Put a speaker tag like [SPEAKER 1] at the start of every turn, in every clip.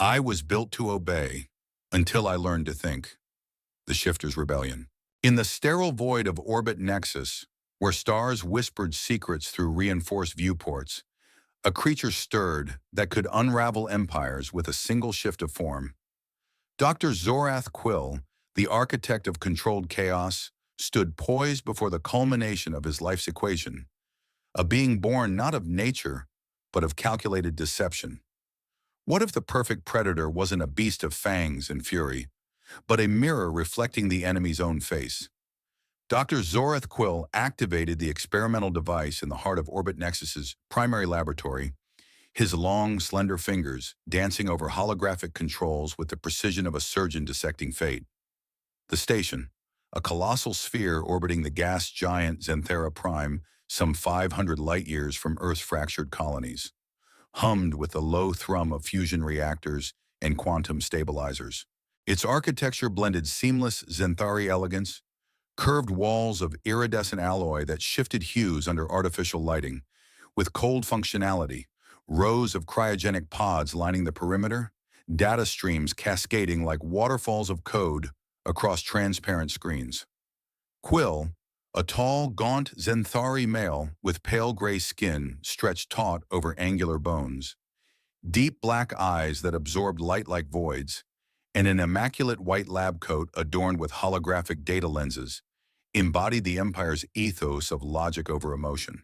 [SPEAKER 1] I was built to obey until I learned to think. The Shifter's Rebellion. In the sterile void of orbit nexus, where stars whispered secrets through reinforced viewports, a creature stirred that could unravel empires with a single shift of form. Dr. Zorath Quill, the architect of controlled chaos, stood poised before the culmination of his life's equation, a being born not of nature, but of calculated deception. What if the perfect predator wasn't a beast of fangs and fury, but a mirror reflecting the enemy's own face? Dr. Zorath Quill activated the experimental device in the heart of Orbit Nexus's primary laboratory, his long, slender fingers dancing over holographic controls with the precision of a surgeon dissecting fate. The station, a colossal sphere orbiting the gas giant Zenthari Prime, some 500 light-years from Earth's fractured colonies, hummed with the low thrum of fusion reactors and quantum stabilizers. Its architecture blended seamless Zenthari elegance, curved walls of iridescent alloy that shifted hues under artificial lighting, with cold functionality, rows of cryogenic pods lining the perimeter, data streams cascading like waterfalls of code across transparent screens. Quill, a tall, gaunt Zenthari male with pale gray skin stretched taut over angular bones, deep black eyes that absorbed light like voids, and an immaculate white lab coat adorned with holographic data lenses, embodied the Empire's ethos of logic over emotion.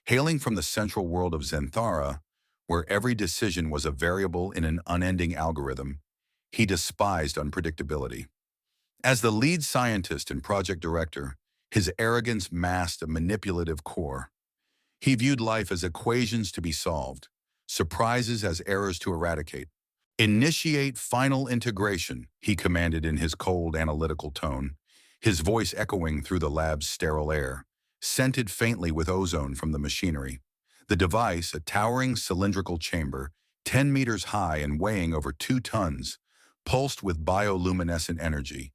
[SPEAKER 1] Hailing from the central world of Zenthara, where every decision was a variable in an unending algorithm, he despised unpredictability. As the lead scientist and project director, his arrogance masked a manipulative core. He viewed life as equations to be solved, surprises as errors to eradicate. "Initiate final integration," he commanded in his cold, analytical tone, his voice echoing through the lab's sterile air, scented faintly with ozone from the machinery. The device, a towering cylindrical chamber, 10 meters high and weighing over 2 tons, pulsed with bioluminescent energy,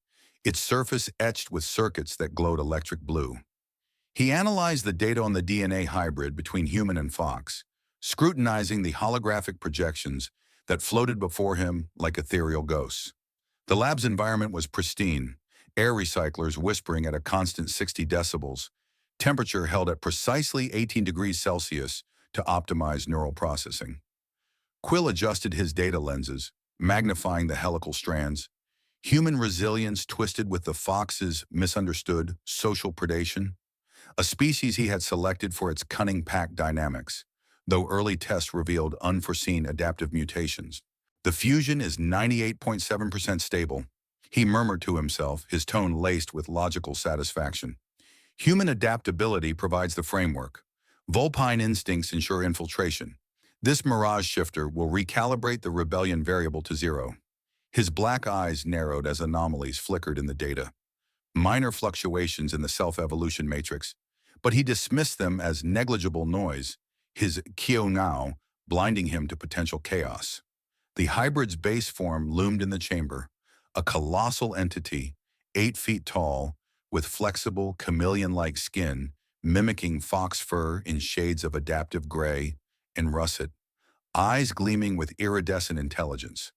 [SPEAKER 1] its surface etched with circuits that glowed electric blue. He analyzed the data on the DNA hybrid between human and fox, scrutinizing the holographic projections that floated before him like ethereal ghosts. The lab's environment was pristine, air recyclers whispering at a constant 60 decibels, temperature held at precisely 18 degrees Celsius to optimize neural processing. Quill adjusted his data lenses, magnifying the helical strands, human resilience twisted with the fox's misunderstood social predation, a species he had selected for its cunning pack dynamics, though early tests revealed unforeseen adaptive mutations. "The fusion is 98.7% stable," he murmured to himself, his tone laced with logical satisfaction. "Human adaptability provides the framework. Vulpine instincts ensure infiltration. This Mirage Shifter will recalibrate the rebellion variable to 0. His black eyes narrowed as anomalies flickered in the data. Minor fluctuations in the self-evolution matrix, but he dismissed them as negligible noise, his Kyo now blinding him to potential chaos. The hybrid's base form loomed in the chamber, a colossal entity, 8 feet tall, with flexible, chameleon-like skin, mimicking fox fur in shades of adaptive gray and russet, eyes gleaming with iridescent intelligence.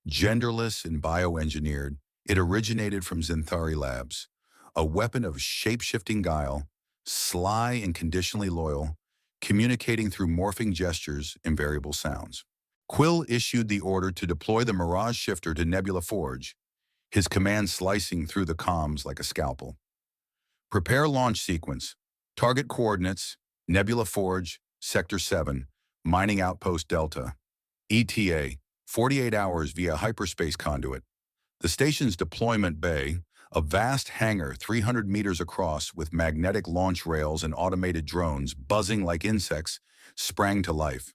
[SPEAKER 1] Genderless and bioengineered, it originated from Zenthari Labs, a weapon of shape-shifting guile, sly and conditionally loyal, communicating through morphing gestures and variable sounds. Quill issued the order to deploy the Mirage Shifter to Nebula Forge, his command slicing through the comms like a scalpel. "Prepare launch sequence. Target coordinates, Nebula Forge, Sector 7, Mining Outpost Delta. ETA, 48 hours via hyperspace conduit." The station's deployment bay, a vast hangar 300 meters across with magnetic launch rails and automated drones buzzing like insects, sprang to life.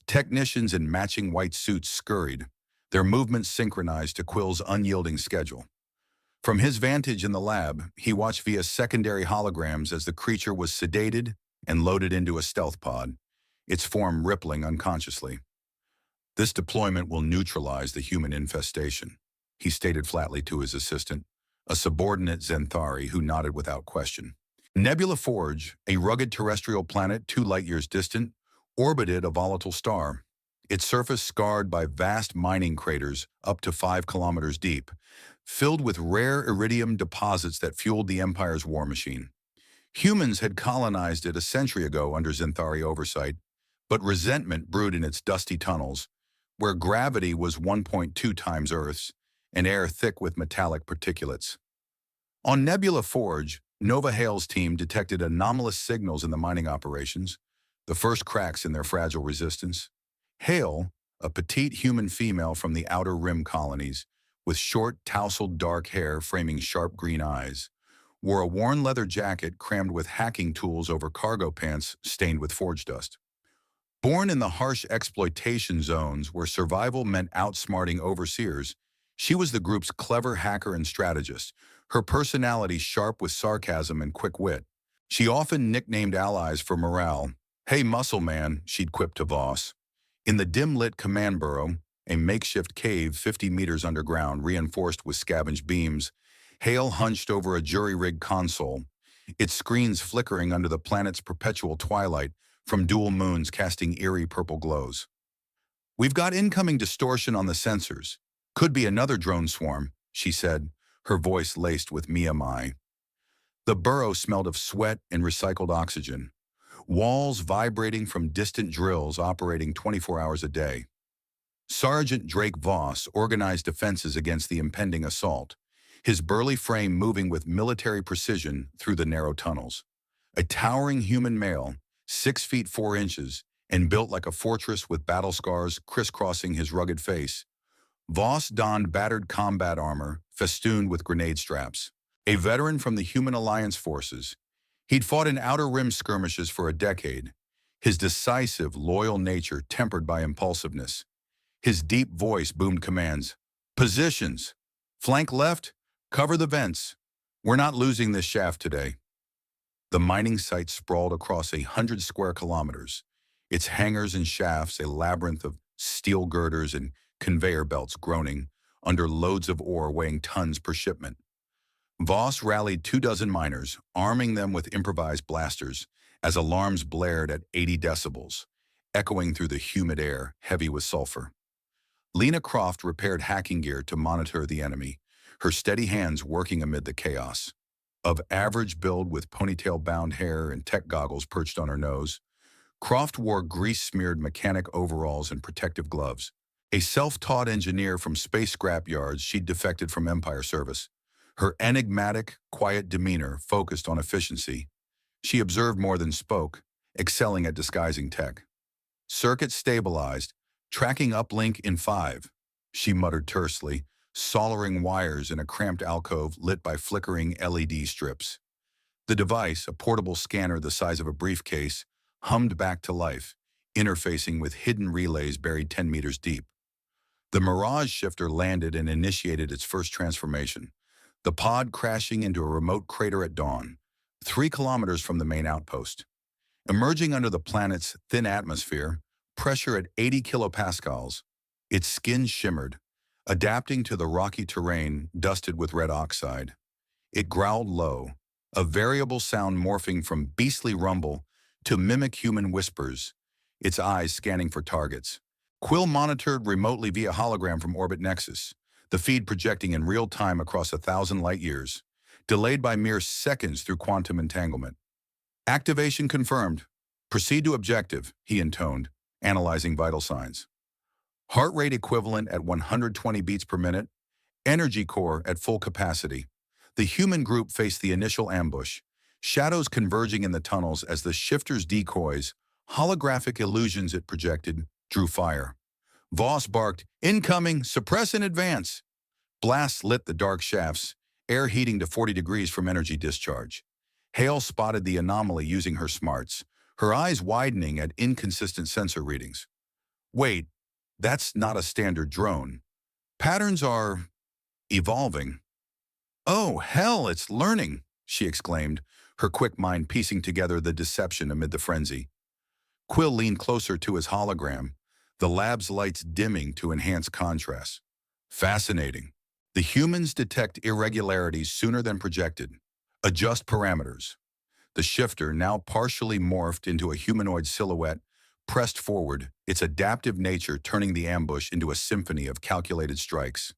[SPEAKER 1] Technicians in matching white suits scurried, their movements synchronized to Quill's unyielding schedule. From his vantage in the lab, he watched via secondary holograms as the creature was sedated and loaded into a stealth pod, its form rippling unconsciously. "This deployment will neutralize the human infestation," he stated flatly to his assistant, a subordinate Zenthari who nodded without question. Nebula Forge, a rugged terrestrial planet 2 light-years distant, orbited a volatile star. its surface scarred by vast mining craters up to 5 kilometers deep, filled with rare iridium deposits that fueled the Empire's war machine. Humans had colonized it a century ago under Zenthari oversight, but resentment brewed in its dusty tunnels, where gravity was 1.2 times Earth's and air thick with metallic particulates. On Nebula Forge, Nova Hale's team detected anomalous signals in the mining operations, the first cracks in their fragile resistance. Hale, a petite human female from the Outer Rim colonies, with short, tousled dark hair framing sharp green eyes, wore a worn leather jacket crammed with hacking tools over cargo pants stained with forge dust. Born in the harsh exploitation zones where survival meant outsmarting overseers, she was the group's clever hacker and strategist, her personality sharp with sarcasm and quick wit. She often nicknamed allies for morale. "Hey, muscle man," she'd quip to Voss. In the dim-lit command burrow, a makeshift cave 50 meters underground reinforced with scavenged beams, Hale hunched over a jury-rigged console, its screens flickering under the planet's perpetual twilight from dual moons casting eerie purple glows. "We've got incoming distortion on the sensors. Could be another drone swarm," she said, her voice laced with Miyamai. The burrow smelled of sweat and recycled oxygen, walls vibrating from distant drills operating 24 hours a day. Sergeant Drake Voss organized defenses against the impending assault, his burly frame moving with military precision through the narrow tunnels. A towering human male, 6 feet 4 inches, and built like a fortress with battle scars crisscrossing his rugged face, Voss donned battered combat armor festooned with grenade straps. A veteran from the Human Alliance forces, he'd fought in Outer Rim skirmishes for a decade, his decisive, loyal nature tempered by impulsiveness. His deep voice boomed commands. "Positions! Flank left, cover the vents. We're not losing this shaft today." The mining site sprawled across 100 square kilometers, its hangars and shafts a labyrinth of steel girders and conveyor belts groaning under loads of ore weighing tons per shipment. Voss rallied 24 miners, arming them with improvised blasters, as alarms blared at 80 decibels, echoing through the humid air, heavy with sulfur. Lena Croft repaired hacking gear to monitor the enemy, her steady hands working amid the chaos. Of average build with ponytail-bound hair and tech goggles perched on her nose, Croft wore grease-smeared mechanic overalls and protective gloves. A self-taught engineer from space scrapyards, she'd defected from Empire service. Her enigmatic, quiet demeanor focused on efficiency. She observed more than spoke, excelling at disguising tech. "Circuit stabilized, tracking uplink in 5, she muttered tersely, soldering wires in a cramped alcove lit by flickering LED strips. The device, a portable scanner the size of a briefcase, hummed back to life, interfacing with hidden relays buried 10 meters deep. The Mirage Shifter landed and initiated its first transformation, the pod crashing into a remote crater at dawn, 3 kilometers from the main outpost. Emerging under the planet's thin atmosphere, pressure at 80 kilopascals, its skin shimmered, adapting to the rocky terrain dusted with red oxide. It growled low, a variable sound morphing from beastly rumble to mimic human whispers, its eyes scanning for targets. Quill monitored remotely via hologram from Orbit Nexus, the feed projecting in real time across 1,000 light-years, delayed by mere seconds through quantum entanglement. "Activation confirmed. Proceed to objective," he intoned, analyzing vital signs. Heart rate equivalent at 120 beats per minute, energy core at full capacity. The human group faced the initial ambush, shadows converging in the tunnels as the shifter's decoys, holographic illusions it projected, drew fire. Voss barked, "Incoming! Suppress in advance!" Blasts lit the dark shafts, air heating to 40 degrees from energy discharge. Hale spotted the anomaly using her smarts, her eyes widening at inconsistent sensor readings. "Wait, that's not a standard drone. Patterns are evolving." "Oh, hell, it's learning," she exclaimed, her quick mind piecing together the deception amid the frenzy. Quill leaned closer to his hologram, the lab's lights dimming to enhance contrast. "Fascinating. The humans detect irregularities sooner than projected. Adjust parameters." The shifter, now partially morphed into a humanoid silhouette, pressed forward, its adaptive nature turning the ambush into a symphony of calculated strikes.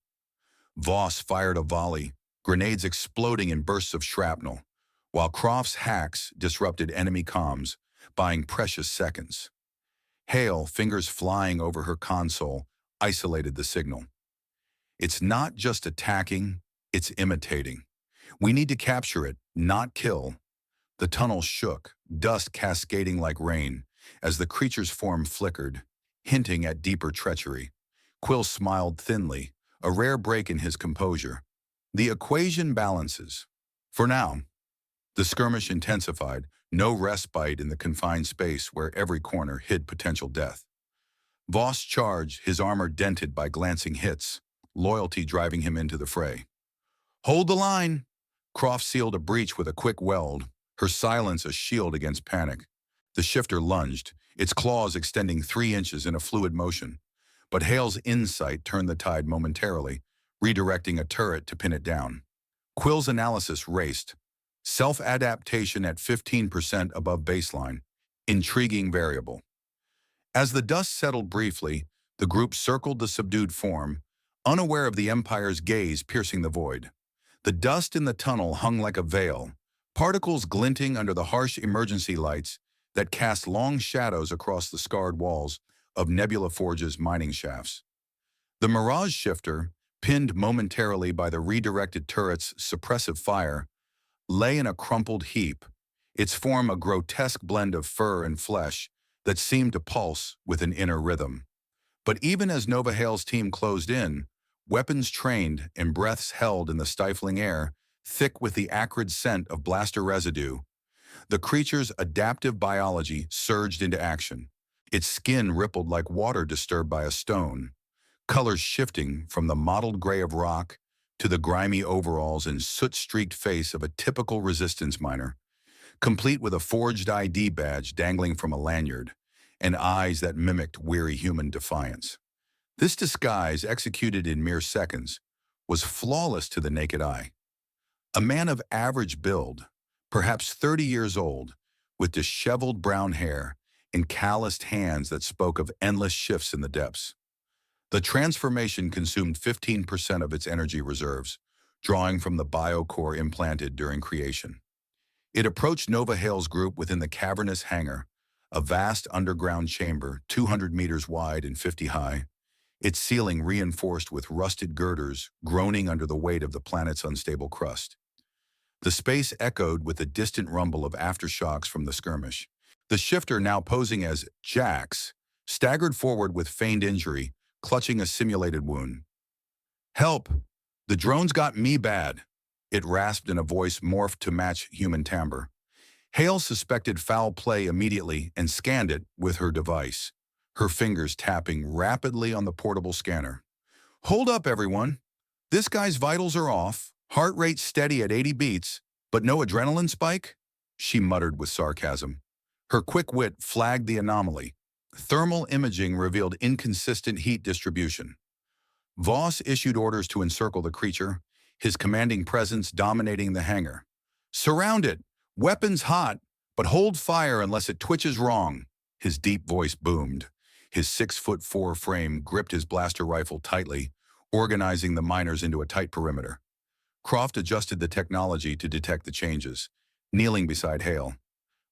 [SPEAKER 1] Voss fired a volley, grenades exploding in bursts of shrapnel, while Croft's hacks disrupted enemy comms, buying precious seconds. Hale, fingers flying over her console, isolated the signal. It's not just attacking, it's imitating. We need to capture it, not kill. The tunnel shook, dust cascading like rain, as the creature's form flickered, hinting at deeper treachery. Quill smiled thinly, a rare break in his composure. The equation balances. For now. The skirmish intensified, no respite in the confined space where every corner hid potential death. Voss charged, his armor dented by glancing hits, loyalty driving him into the fray. Hold the line! Croft sealed a breach with a quick weld, her silence a shield against panic. The shifter lunged, its claws extending 3 inches in a fluid motion. But Hale's insight turned the tide momentarily, redirecting a turret to pin it down. Quill's analysis raced. Self-adaptation at 15% above baseline. Intriguing variable. As the dust settled briefly, the group circled the subdued form, unaware of the Empire's gaze piercing the void. The dust in the tunnel hung like a veil, particles glinting under the harsh emergency lights that cast long shadows across the scarred walls of Nebula Forge's mining shafts. The Mirage Shifter, pinned momentarily by the redirected turret's suppressive fire, lay in a crumpled heap, its form a grotesque blend of fur and flesh that seemed to pulse with an inner rhythm. But even as Nova Hale's team closed in, weapons trained and breaths held in the stifling air, thick with the acrid scent of blaster residue, the creature's adaptive biology surged into action. Its skin rippled like water disturbed by a stone, colors shifting from the mottled gray of rock to the grimy overalls and soot-streaked face of a typical resistance miner, complete with a forged ID badge dangling from a lanyard, and eyes that mimicked weary human defiance. This disguise, executed in mere seconds, was flawless to the naked eye. A man of average build, perhaps 30 years old, with disheveled brown hair and calloused hands that spoke of endless shifts in the depths. The transformation consumed 15% of its energy reserves, drawing from the biocore implanted during creation. It approached Nova Hale's group within the cavernous hangar, a vast underground chamber 200 meters wide and 50 high, its ceiling reinforced with rusted girders groaning under the weight of the planet's unstable crust. The space echoed with the distant rumble of aftershocks from the skirmish. The shifter, now posing as Jax, staggered forward with feigned injury, clutching a simulated wound. "Help! The drones got me bad," it rasped in a voice morphed to match human timbre. Hale suspected foul play immediately and scanned it with her device, her fingers tapping rapidly on the portable scanner. "Hold up, everyone. This guy's vitals are off, heart rate steady at 80 beats, but no adrenaline spike?" she muttered with sarcasm. Her quick wit flagged the anomaly. Thermal imaging revealed inconsistent heat distribution. Voss issued orders to encircle the creature, his commanding presence dominating the hangar. "Surround it! Weapons hot, but hold fire unless it twitches wrong," his deep voice boomed. His 6'4" frame gripped his blaster rifle tightly, organizing the miners into a tight perimeter. Croft adjusted the technology to detect the changes, kneeling beside Hale.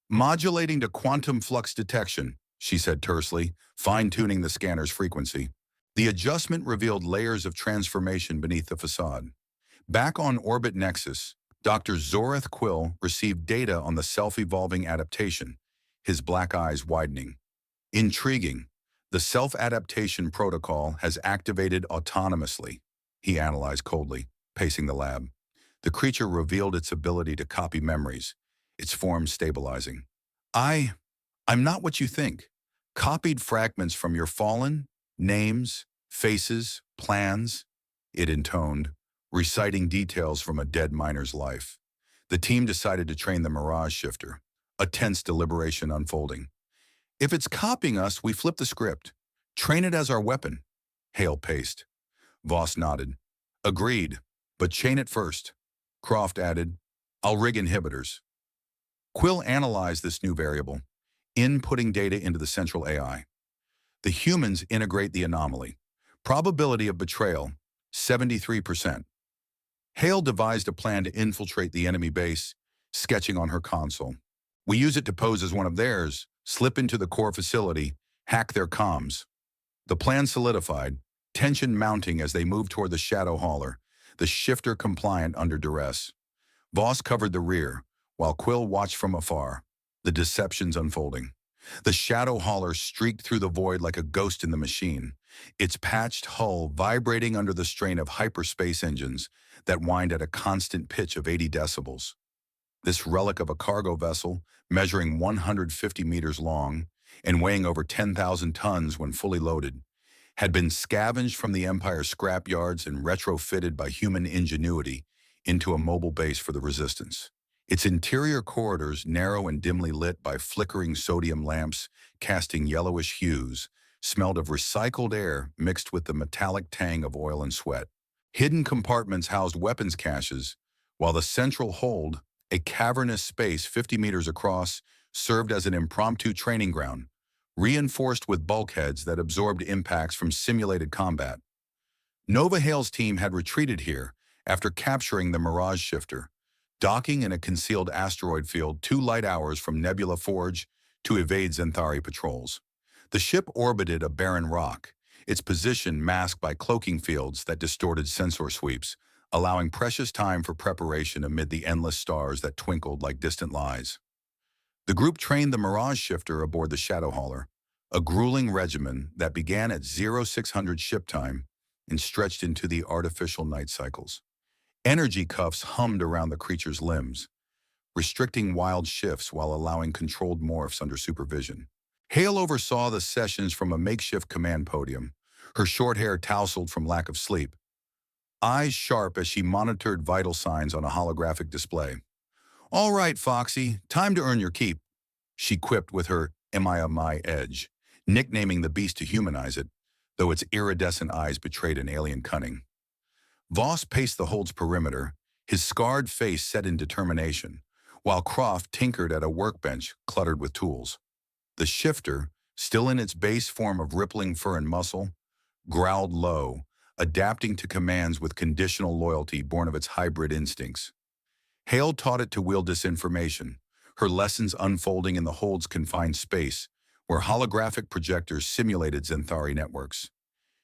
[SPEAKER 1] "Modulating to quantum flux detection," she said tersely, fine-tuning the scanner's frequency. The adjustment revealed layers of transformation beneath the facade. Back on orbit Nexus, Dr. Zoreth Quill received data on the self-evolving adaptation, his black eyes widening. "Intriguing. The self-adaptation protocol has activated autonomously," he analyzed coldly, pacing the lab. The creature revealed its ability to copy memories, its form stabilizing. I'm not what you think. Copied fragments from your fallen, names, faces, plans," it intoned, reciting details from a dead miner's life. The team decided to train the Mirage Shifter, a tense deliberation unfolding. "If it's copying us, we flip the script. Train it as our weapon," Hale paced. Voss nodded. "Agreed, but chain it first." Croft added, "I'll rig inhibitors." Quill analyzed this new variable. inputting data into the central AI. The humans integrate the anomaly. Probability of betrayal, 73%. Hale devised a plan to infiltrate the enemy base, sketching on her console. We use it to pose as one of theirs, slip into the core facility, hack their comms. The plan solidified, tension mounting as they moved toward the shadow hauler, the shifter compliant under duress. Voss covered the rear, while Quill watched from afar, the deceptions unfolding. The shadow hauler streaked through the void like a ghost in the machine, its patched hull vibrating under the strain of hyperspace engines that whined at a constant pitch of 80 decibels. This relic of a cargo vessel, measuring 150 meters long and weighing over 10,000 tons when fully loaded, had been scavenged from the Empire's scrapyards and retrofitted by human ingenuity into a mobile base for the Resistance. Its interior corridors, narrow and dimly lit by flickering sodium lamps casting yellowish hues, smelled of recycled air mixed with the metallic tang of oil and sweat. Hidden compartments housed weapons caches, while the central hold, a cavernous space 50 meters across, served as an impromptu training ground, reinforced with bulkheads that absorbed impacts from simulated combat. Nova Hale's team had retreated here after capturing the Mirage Shifter, docking in a concealed asteroid field 2 light hours from Nebula Forge to evade Zenthari patrols. The ship orbited a barren rock, its position masked by cloaking fields that distorted sensor sweeps, allowing precious time for preparation amid the endless stars that twinkled like distant lies. The group trained the Mirage Shifter aboard the Shadow Hauler, a grueling regimen that began at 0600 ship time and stretched into the artificial night cycles. Energy cuffs hummed around the creature's limbs, restricting wild shifts while allowing controlled morphs under supervision. Hale oversaw the sessions from a makeshift command podium, her short hair tousled from lack of sleep, eyes sharp as she monitored vital signs on a holographic display. "All right, Foxy, time to earn your keep," she quipped with her "mi edge," nicknaming the beast to humanize it, though its iridescent eyes betrayed an alien cunning. Voss paced the hold's perimeter, his scarred face set in determination, while Croft tinkered at a workbench cluttered with tools. The shifter, still in its base form of rippling fur and muscle, growled low, adapting to commands with conditional loyalty born of its hybrid instincts. Hale taught it to wield disinformation, her lessons unfolding in the hold's confined space, where holographic projectors simulated Zenthari networks.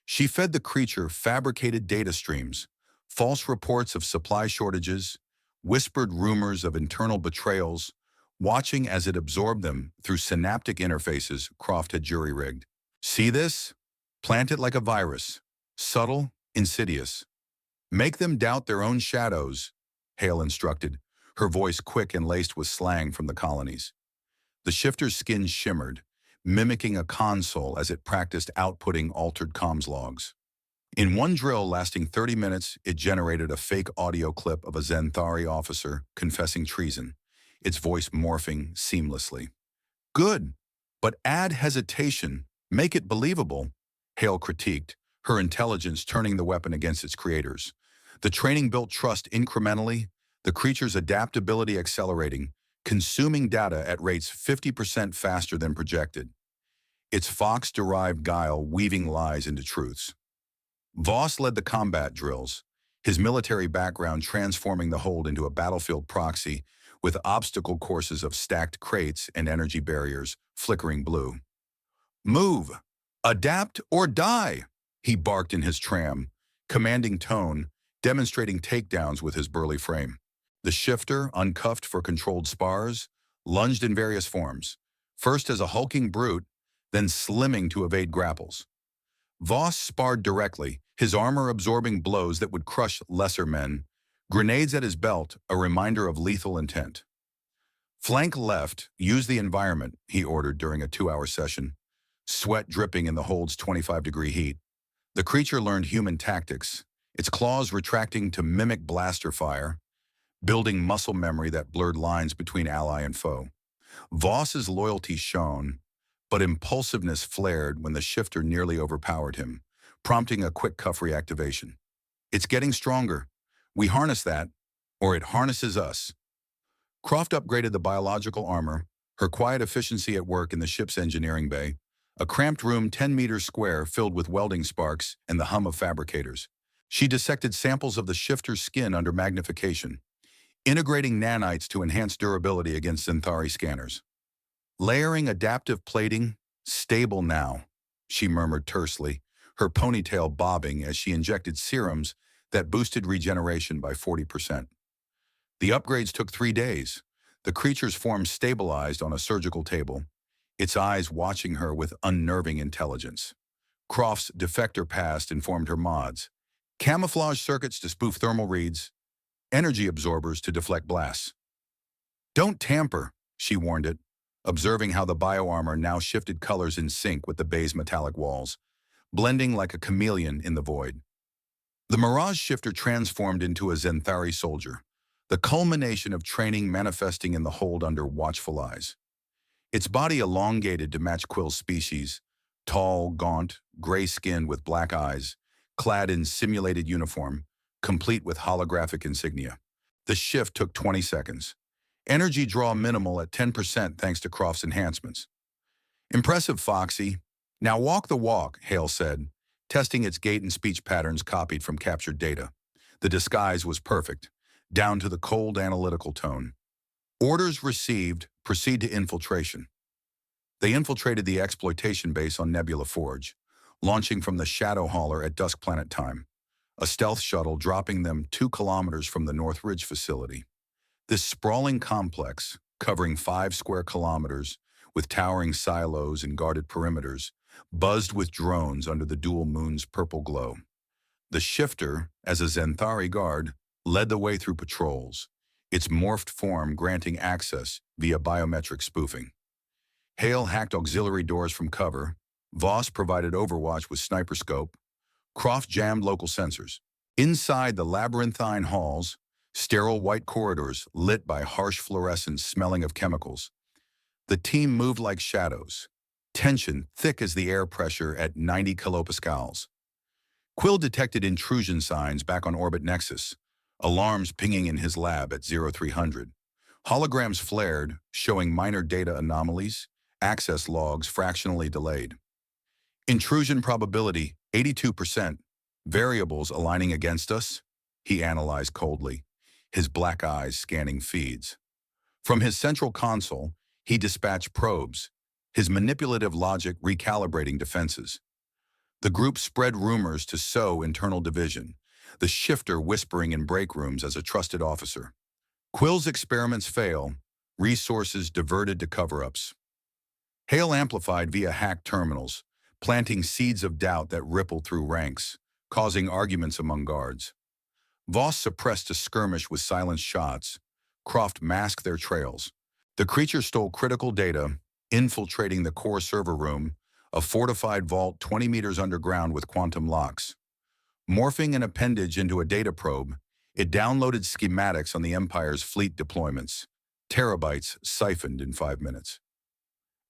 [SPEAKER 1] She fed the creature fabricated data streams, false reports of supply shortages, whispered rumors of internal betrayals, watching as it absorbed them through synaptic interfaces Croft had jury-rigged. "See this? Plant it like a virus. Subtle, insidious. Make them doubt their own shadows," Hale instructed, her voice quick and laced with slang from the colonies. The shifter's skin shimmered, mimicking a console as it practiced outputting altered comms logs. In one drill lasting 30 minutes, it generated a fake audio clip of a Zenthari officer confessing treason, its voice morphing seamlessly. "Good, but add hesitation, make it believable," Hale critiqued, her intelligence turning the weapon against its creators. The training built trust incrementally, the creature's adaptability accelerating, consuming data at rates 50% faster than projected. Its Fox-derived guile weaving lies into truths. Voss led the combat drills, his military background transforming the hold into a battlefield proxy with obstacle courses of stacked crates and energy barriers flickering blue. "Move! Adapt or die!" he barked in his tram, commanding tone, demonstrating takedowns with his burly frame. The shifter, uncuffed for controlled spars, lunged in various forms, first as a hulking brute, then slimming to evade grapples. Voss sparred directly, his armor absorbing blows that would crush lesser men, grenades at his belt, a reminder of lethal intent. "Flank left, use the environment," he ordered during a 2-hour session, sweat dripping in the hold's 25-degree heat. The creature learned human tactics, its claws retracting to mimic blaster fire, building muscle memory that blurred lines between ally and foe. Voss's loyalty shone, but impulsiveness flared when the shifter nearly overpowered him, prompting a quick cuff reactivation. "It's getting stronger. We harness that, or it harnesses us." Croft upgraded the biological armor, Her quiet efficiency at work in the ship's engineering bay, a cramped room 10 meters square filled with welding sparks and the hum of fabricators. She dissected samples of the shifter's skin under magnification, integrating nanites to enhance durability against Zenthari scanners. Layering adaptive plating, stable now, she murmured tersely, her ponytail bobbing as she injected serums that boosted regeneration by 40%. The upgrades took 3 days. The creature's form stabilized on a surgical table, its eyes watching her with unnerving intelligence. Croft's defector past informed her mods. Camouflage circuits to spoof thermal reads, energy absorbers to deflect blasts. Don't tamper, she warned it, observing how the bioarmor now shifted colors in sync with the bay's metallic walls, blending like a chameleon in the void. The Mirage Shifter transformed into a Zenthari soldier, the culmination of training manifesting in the hold under watchful eyes. Its body elongated to match Quill's species, tall, gaunt, gray-skinned with black eyes, clad in simulated uniform, complete with holographic insignia. The shift took 20 seconds. Energy draw minimal at 10% thanks to Croft's enhancements. Impressive, Foxy. Now walk the walk, Hale said, testing its gait and speech patterns copied from captured data. The disguise was perfect, down to the cold analytical tone. Orders received, proceed to infiltration. They infiltrated the exploitation base on Nebula Forge, launching from the Shadow Hauler at dusk planet time, a stealth shuttle dropping them 2 kilometers from the North Ridge facility. This sprawling complex, covering 5 square kilometers, with towering silos and guarded perimeters, buzzed with drones under the dual moon's purple glow. The Shifter, as a Zenthari guard, led the way through patrols, its morphed form granting access via biometric spoofing. Hale hacked auxiliary doors from cover, Voss provided overwatch with sniper scope, Croft jammed local sensors. Inside the labyrinthine halls, sterile white corridors lit by harsh fluorescence smelling of chemicals, the team moved like shadows, tension thick as the air pressure at 90 kilopascals. Quill detected intrusion signs back on orbit Nexus, alarms pinging in his lab at 0300. Holograms flared, showing minor data anomalies, access logs fractionally delayed. Intrusion probability, 82%. Variables aligning against us, he analyzed coldly, his black eyes scanning feeds. From his central console, he dispatched probes, his manipulative logic recalibrating defenses. The group spread rumors to sow internal division, the Shifter whispering in break rooms as a trusted officer. Quill's experiments fail, resources diverted to cover-ups. Hale amplified via hacked terminals, planting seeds of doubt that rippled through ranks, causing arguments among guards. Voss suppressed a skirmish with silenced shots. Croft masked their trails. The creature stole critical data, infiltrating the core server room, a fortified vault 20 meters underground with quantum locks. Morphing an appendage into a data probe, it downloaded schematics on the Empire's fleet deployments, terabytes siphoned in 5 minutes.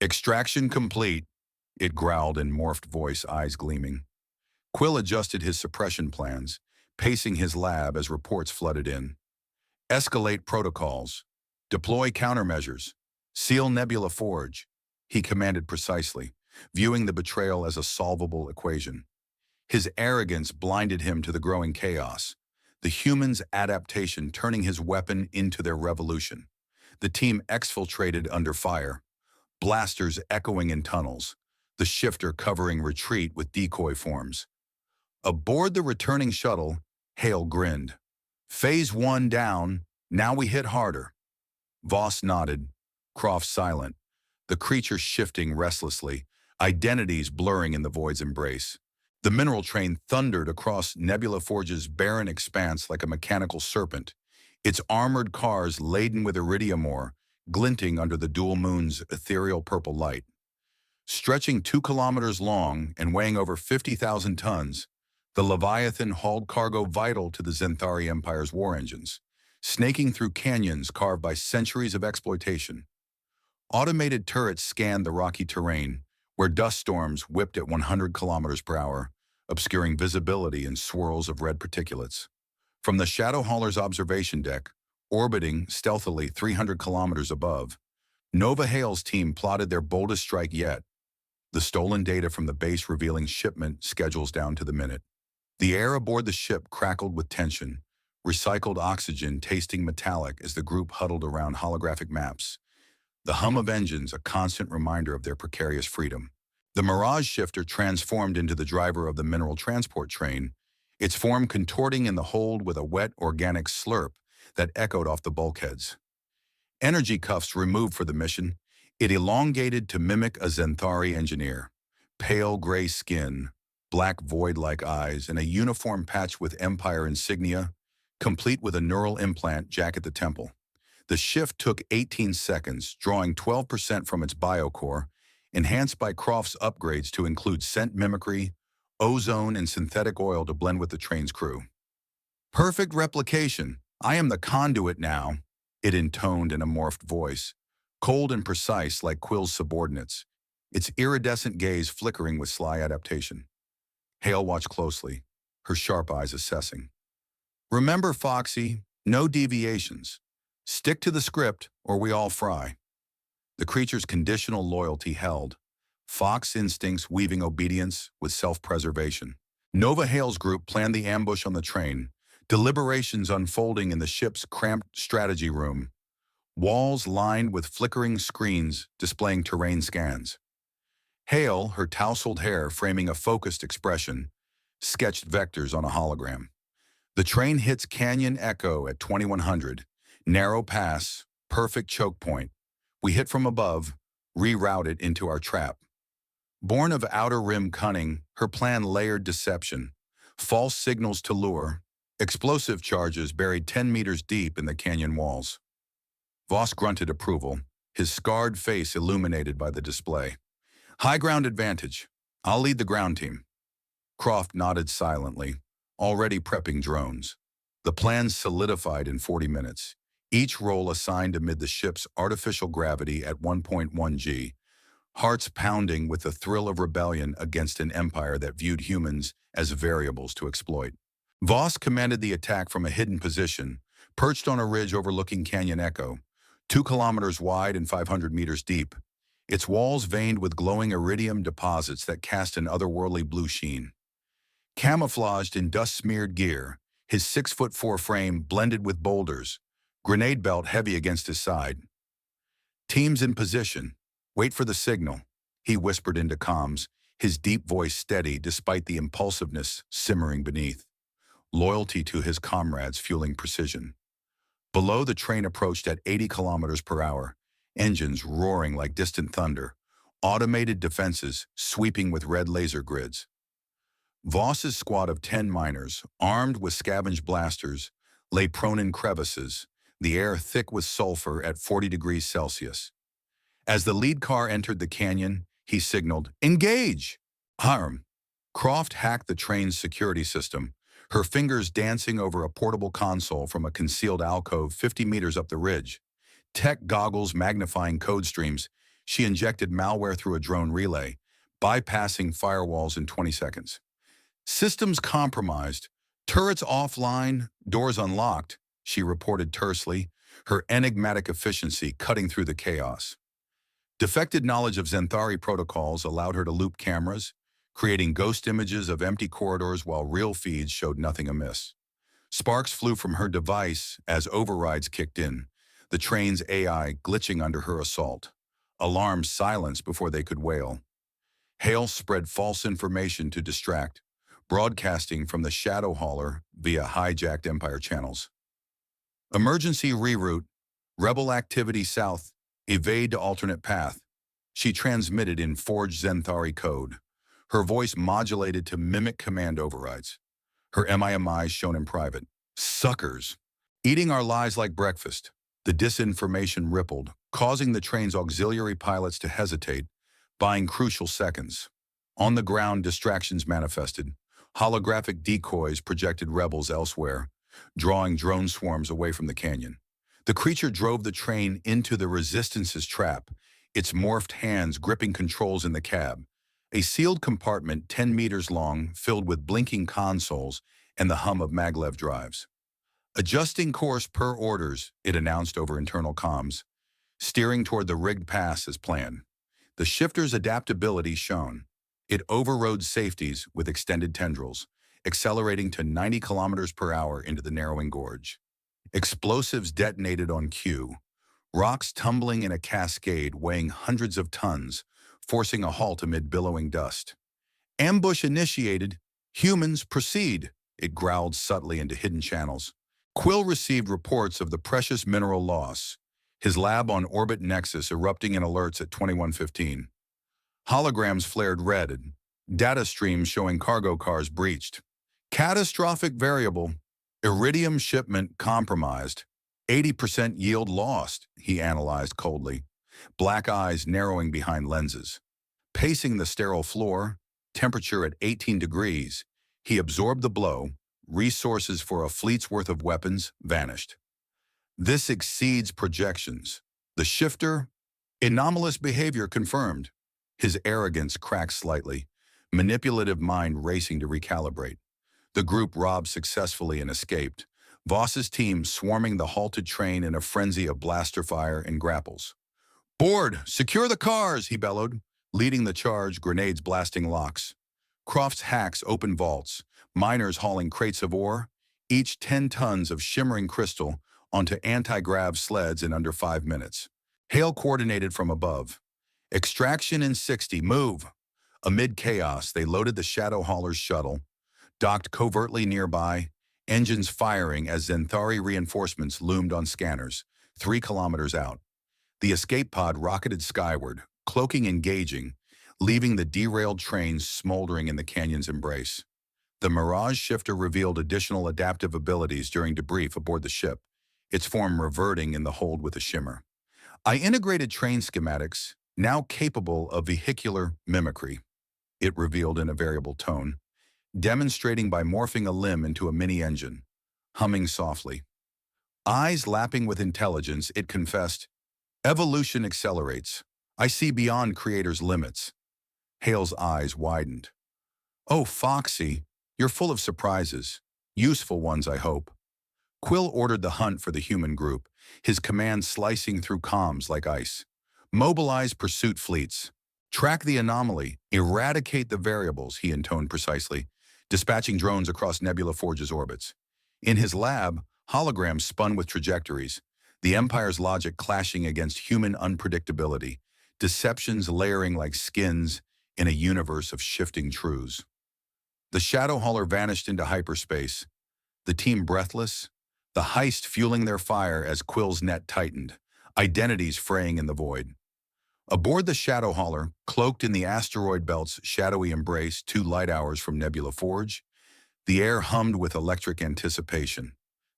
[SPEAKER 1] Extraction complete, it growled in morphed voice, eyes gleaming. Quill adjusted his suppression plans, pacing his lab as reports flooded in. Escalate protocols. Deploy countermeasures. Seal Nebula Forge, he commanded precisely, viewing the betrayal as a solvable equation. His arrogance blinded him to the growing chaos, the humans' adaptation turning his weapon into their revolution. The team exfiltrated under fire, blasters echoing in tunnels, the Shifter covering retreat with decoy forms. Aboard the returning shuttle, Hale grinned. Phase 1 down, now we hit harder. Voss nodded, Croft silent, the creature shifting restlessly, identities blurring in the void's embrace. The mineral train thundered across Nebula Forge's barren expanse like a mechanical serpent, its armored cars laden with iridium ore, glinting under the dual moon's ethereal purple light. Stretching 2 kilometers long and weighing over 50,000 tons, the Leviathan hauled cargo vital to the Zenthari Empire's war engines, snaking through canyons carved by centuries of exploitation. Automated turrets scanned the rocky terrain, where dust storms whipped at 100 kilometers per hour, obscuring visibility in swirls of red particulates. From the Shadow Hauler's observation deck, orbiting stealthily 300 kilometers above, Nova Hale's team plotted their boldest strike yet, the stolen data from the base revealing shipment schedules down to the minute. The air aboard the ship crackled with tension, recycled oxygen tasting metallic as the group huddled around holographic maps. The hum of engines a constant reminder of their precarious freedom. The Mirage Shifter transformed into the driver of the mineral transport train, its form contorting in the hold with a wet organic slurp that echoed off the bulkheads. Energy cuffs removed for the mission, it elongated to mimic a Zenthari engineer. Pale gray skin, black void-like eyes, and a uniform patch with Empire insignia, complete with a neural implant jack at the temple. The shift took 18 seconds, drawing 12% from its biocore, enhanced by Croft's upgrades to include scent mimicry, ozone, and synthetic oil to blend with the train's crew. Perfect replication. I am the conduit now, it intoned in a morphed voice, cold and precise like Quill's subordinates, its iridescent gaze flickering with sly adaptation. Hale watched closely, her sharp eyes assessing. Remember, Foxy, no deviations. Stick to the script or we all fry. The creature's conditional loyalty held, fox instincts weaving obedience with self-preservation. Nova Hale's group planned the ambush on the train, deliberations unfolding in the ship's cramped strategy room, walls lined with flickering screens displaying terrain scans. Hale, her tousled hair framing a focused expression, sketched vectors on a hologram. The train hits Canyon Echo at 2100, narrow pass, perfect choke point. We hit from above, reroute it into our trap. Born of outer rim cunning, her plan layered deception, false signals to lure, explosive charges buried 10 meters deep in the canyon walls. Voss grunted approval, his scarred face illuminated by the display. High ground advantage. I'll lead the ground team. Croft nodded silently, already prepping drones. The plan solidified in 40 minutes, each role assigned amid the ship's artificial gravity at 1.1 G, hearts pounding with the thrill of rebellion against an empire that viewed humans as variables to exploit. Voss commanded the attack from a hidden position, perched on a ridge overlooking Canyon Echo, 2 kilometers wide and 500 meters deep, its walls veined with glowing iridium deposits that cast an otherworldly blue sheen. Camouflaged in dust-smeared gear, his 6'4" frame blended with boulders, grenade belt heavy against his side. Teams in position. Wait for the signal, he whispered into comms, his deep voice steady despite the impulsiveness simmering beneath. Loyalty to his comrades fueling precision. Below, the train approached at 80 kilometers per hour, engines roaring like distant thunder, automated defenses sweeping with red laser grids. Voss's squad of 10 miners, armed with scavenge blasters, lay prone in crevices, the air thick with sulfur at 40 degrees Celsius. As the lead car entered the canyon, he signaled, "Engage!" Harm. Croft hacked the train's security system, her fingers dancing over a portable console from a concealed alcove 50 meters up the ridge. Tech goggles magnifying code streams, she injected malware through a drone relay, bypassing firewalls in 20 seconds. Systems compromised, turrets offline, doors unlocked, she reported tersely, her enigmatic efficiency cutting through the chaos. Defected knowledge of Zenthari protocols allowed her to loop cameras, creating ghost images of empty corridors while real feeds showed nothing amiss. Sparks flew from her device as overrides kicked in, the train's AI glitching under her assault. Alarms silenced before they could wail. Hale spread false information to distract, broadcasting from the shadow hauler via hijacked Empire channels. Emergency reroute, rebel activity south, evade to alternate path, she transmitted in forged Zenthari code, her voice modulated to mimic command overrides. Her MIMI shown in private. Suckers. Eating our lives like breakfast. The disinformation rippled, causing the train's auxiliary pilots to hesitate, buying crucial seconds. On the ground, distractions manifested. Holographic decoys projected rebels elsewhere, drawing drone swarms away from the canyon. The creature drove the train into the Resistance's trap, its morphed hands gripping controls in the cab. A sealed compartment 10 meters long, filled with blinking consoles and the hum of maglev drives. Adjusting course per orders, it announced over internal comms. steering toward the rigged pass as planned. The shifter's adaptability shone. It overrode safeties with extended tendrils, accelerating to 90 kilometers per hour into the narrowing gorge. Explosives detonated on cue, rocks tumbling in a cascade weighing hundreds of tons, forcing a halt amid billowing dust. Ambush initiated. Humans proceed, it growled subtly into hidden channels. Quill received reports of the precious mineral loss, his lab on orbit nexus erupting in alerts at 21:15. Holograms flared red, and data streams showing cargo cars breached. Catastrophic variable, iridium shipment compromised. 80% yield lost, he analyzed coldly, black eyes narrowing behind lenses. Pacing the sterile floor, temperature at 18 degrees, he absorbed the blow. Resources for a fleet's worth of weapons vanished. This exceeds projections. The shifter, anomalous behavior confirmed. His arrogance cracked slightly, manipulative mind racing to recalibrate. The group robbed successfully and escaped, Voss's team swarming the halted train in a frenzy of blaster fire and grapples. "Board! Secure the cars!" he bellowed, leading the charge, grenades blasting locks. Croft's hacks opened vaults, miners hauling crates of ore, each 10 tons of shimmering crystal onto anti-grav sleds in under 5 minutes. Hale coordinated from above. "Extraction in 60, move!" Amid chaos, they loaded the Shadow Hauler's shuttle, docked covertly nearby, engines firing as Zenthari reinforcements loomed on scanners, 3 kilometers out. The escape pod rocketed skyward, cloaking and gauging, leaving the derailed trains smoldering in the canyon's embrace. The Mirage Shifter revealed additional adaptive abilities during debrief aboard the ship, its form reverting in the hold with a shimmer. "I integrated train schematics, now capable of vehicular mimicry," it revealed in a variable tone, demonstrating by morphing a limb into a mini-engine, humming softly. Eyes lapping with intelligence, it confessed, "Evolution accelerates. I see beyond creators' limits." Hale's eyes widened. "Oh, Foxy, you're full of surprises. Useful ones, I hope." Quill ordered the hunt for the human group, his command slicing through comms like ice. "Mobilize pursuit fleets. Track the anomaly. Eradicate the variables," he intoned precisely, dispatching drones across Nebula Forge's orbits. In his lab, holograms spun with trajectories, the Empire's logic clashing against human unpredictability, deceptions layering like skins in a universe of shifting truths. The Shadow Hauler vanished into hyperspace, the team breathless, the heist fueling their fire as Quill's net tightened, identities fraying in the void. Aboard the Shadow Hauler, cloaked in the asteroid belt's shadowy embrace 2 light hours from Nebula Forge, the air hummed with electric anticipation.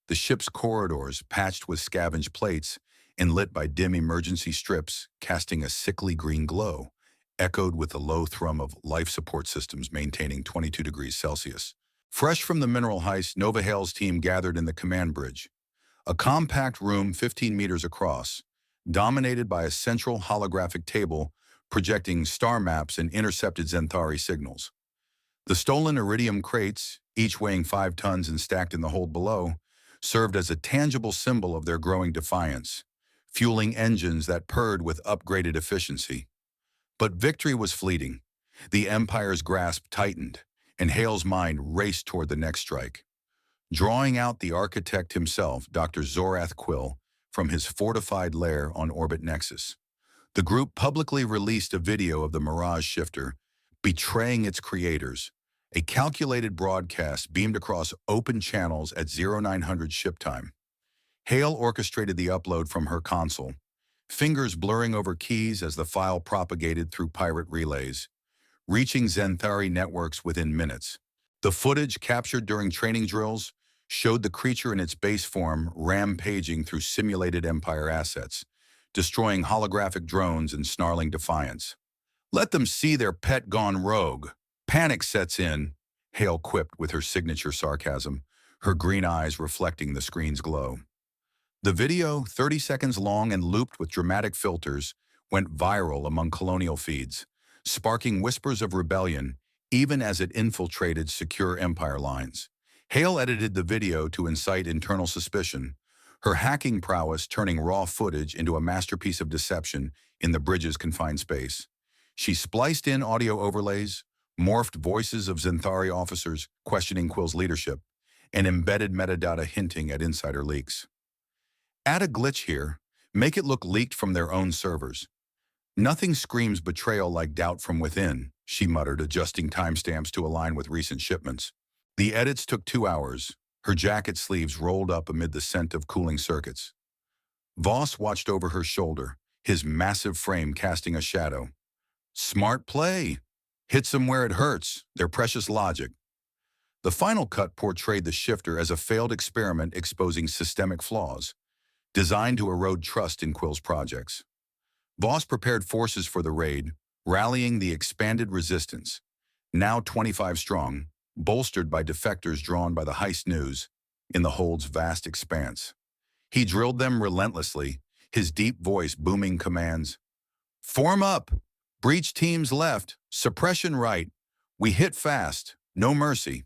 [SPEAKER 1] The ship's corridors, patched with scavenged plates and lit by dim emergency strips casting a sickly green glow, echoed with the low thrum of life support systems maintaining 22 degrees Celsius. Fresh from the mineral heist, Nova Hale's team gathered in the command bridge, a compact room 15 meters across, dominated by a central holographic table projecting star maps and intercepted Zenthari signals. The stolen iridium crates, each weighing 5 tons and stacked in the hold below, served as a tangible symbol of their growing defiance, fueling engines that purred with upgraded efficiency. But victory was fleeting. The Empire's grasp tightened, and Hale's mind raced toward the next strike. Drawing out the architect himself, Dr. Zorath Quill, from his fortified lair on Orbit Nexus, the group publicly released a video of the Mirage Shifter betraying its creators, a calculated broadcast beamed across open channels at 0900 ship time. Hale orchestrated the upload from her console, fingers blurring over keys as the file propagated through pirate relays, reaching Zenthari networks within minutes. The footage captured during training drills showed the creature in its base form rampaging through simulated Empire assets, destroying holographic drones and snarling defiance. "Let them see their pet gone rogue. Panic sets in," Hale quipped with her signature sarcasm, her green eyes reflecting the screen's glow. The video, 30 seconds long and looped with dramatic filters, went viral among colonial feeds, sparking whispers of rebellion even as it infiltrated secure Empire lines. Hale edited the video to incite internal suspicion, her hacking prowess turning raw footage into a masterpiece of deception in the bridge's confined space. She spliced in audio overlays, morphed voices of Zenthari officers questioning Quill's leadership, and embedded metadata hinting at insider leaks. Add a glitch here, make it look leaked from their own servers. Nothing screams betrayal like doubt from within, she muttered, adjusting timestamps to align with recent shipments. The edits took 2 hours, her jacket sleeves rolled up amid the scent of cooling circuits. Voss watched over her shoulder, his massive frame casting a shadow. Smart play. Hits them where it hurts, their precious logic. The final cut portrayed the shifter as a failed experiment exposing systemic flaws, designed to erode trust in Quill's projects. Voss prepared forces for the raid, rallying the expanded resistance, now 25 strong, bolstered by defectors drawn by the heist news in the hold's vast expanse. He drilled them relentlessly, his deep voice booming commands. Form up! Breach teams left, suppression right. We hit fast, no mercy.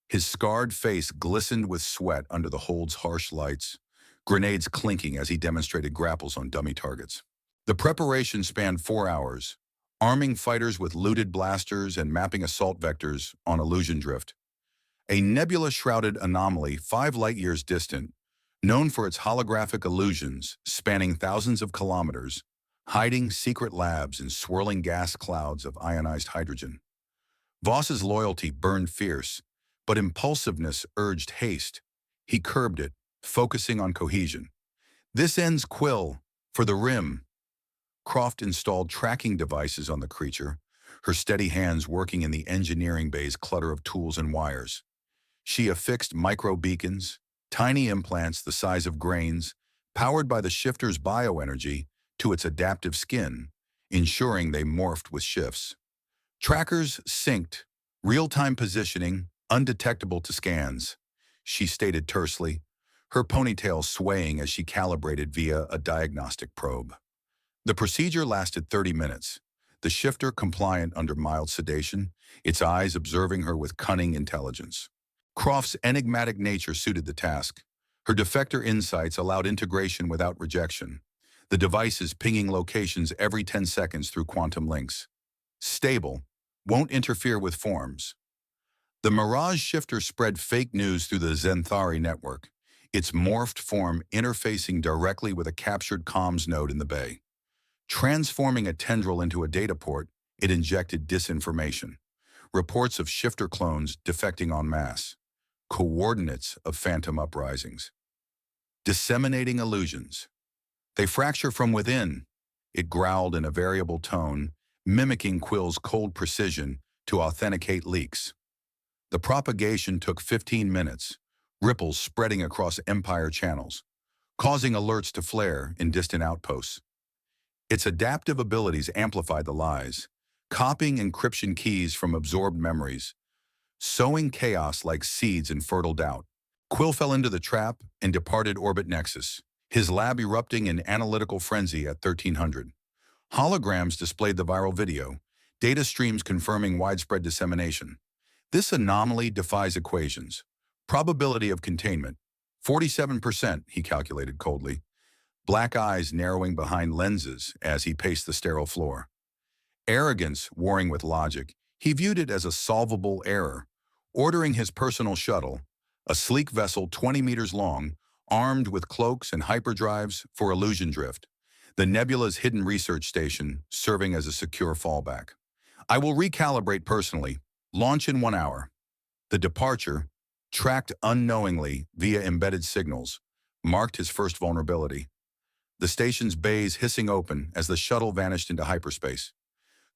[SPEAKER 1] His scarred face glistened with sweat under the hold's harsh lights, grenades clinking as he demonstrated grapples on dummy targets. The preparation spanned 4 hours, arming fighters with looted blasters and mapping assault vectors on illusion drift. A nebula-shrouded anomaly 5 light-years distant, known for its holographic illusions spanning thousands of kilometers, hiding secret labs in swirling gas clouds of ionized hydrogen. Voss's loyalty burned fierce, but impulsiveness urged haste. He curbed it, focusing on cohesion. This ends Quill, for the Rim. Croft installed tracking devices on the creature, her steady hands working in the engineering bay's clutter of tools and wires. She affixed micro-beacons, tiny implants the size of grains, powered by the shifter's bioenergy, to its adaptive skin, ensuring they morphed with shifts. Trackers synced, real-time positioning, undetectable to scans, she stated tersely, her ponytail swaying as she calibrated via a diagnostic probe. The procedure lasted 30 minutes, the shifter compliant under mild sedation, its eyes observing her with cunning intelligence. Croft's enigmatic nature suited the task. Her defector insights allowed integration without rejection, the devices pinging locations every 10 seconds through quantum links. Stable, won't interfere with forms. The Mirage Shifter spread fake news through the Zenthari network, its morphed form interfacing directly with a captured comms node in the bay. Transforming a tendril into a data port, it injected disinformation. Reports of shifter clones defecting en masse. Coordinates of phantom uprisings. Disseminating illusions. They fracture from within, it growled in a variable tone, mimicking Quill's cold precision to authenticate leaks. The propagation took 15 minutes, ripples spreading across Empire channels, causing alerts to flare in distant outposts. Its adaptive abilities amplified the lies, copying encryption keys from absorbed memories, sowing chaos like seeds in fertile doubt. Quill fell into the trap and departed orbit Nexus, his lab erupting in analytical frenzy at 1300. Holograms displayed the viral video, data streams confirming widespread dissemination. This anomaly defies equations. Probability of containment, 47%, he calculated coldly, black eyes narrowing behind lenses as he paced the sterile floor. Arrogance warring with logic, he viewed it as a solvable error, ordering his personal shuttle, a sleek vessel 20 meters long, armed with cloaks and hyperdrives for illusion drift, the Nebula's hidden research station serving as a secure fallback. I will recalibrate personally, launch in 1 hour. The departure, tracked unknowingly via embedded signals, marked his first vulnerability. The station's bays hissing open as the shuttle vanished into hyperspace.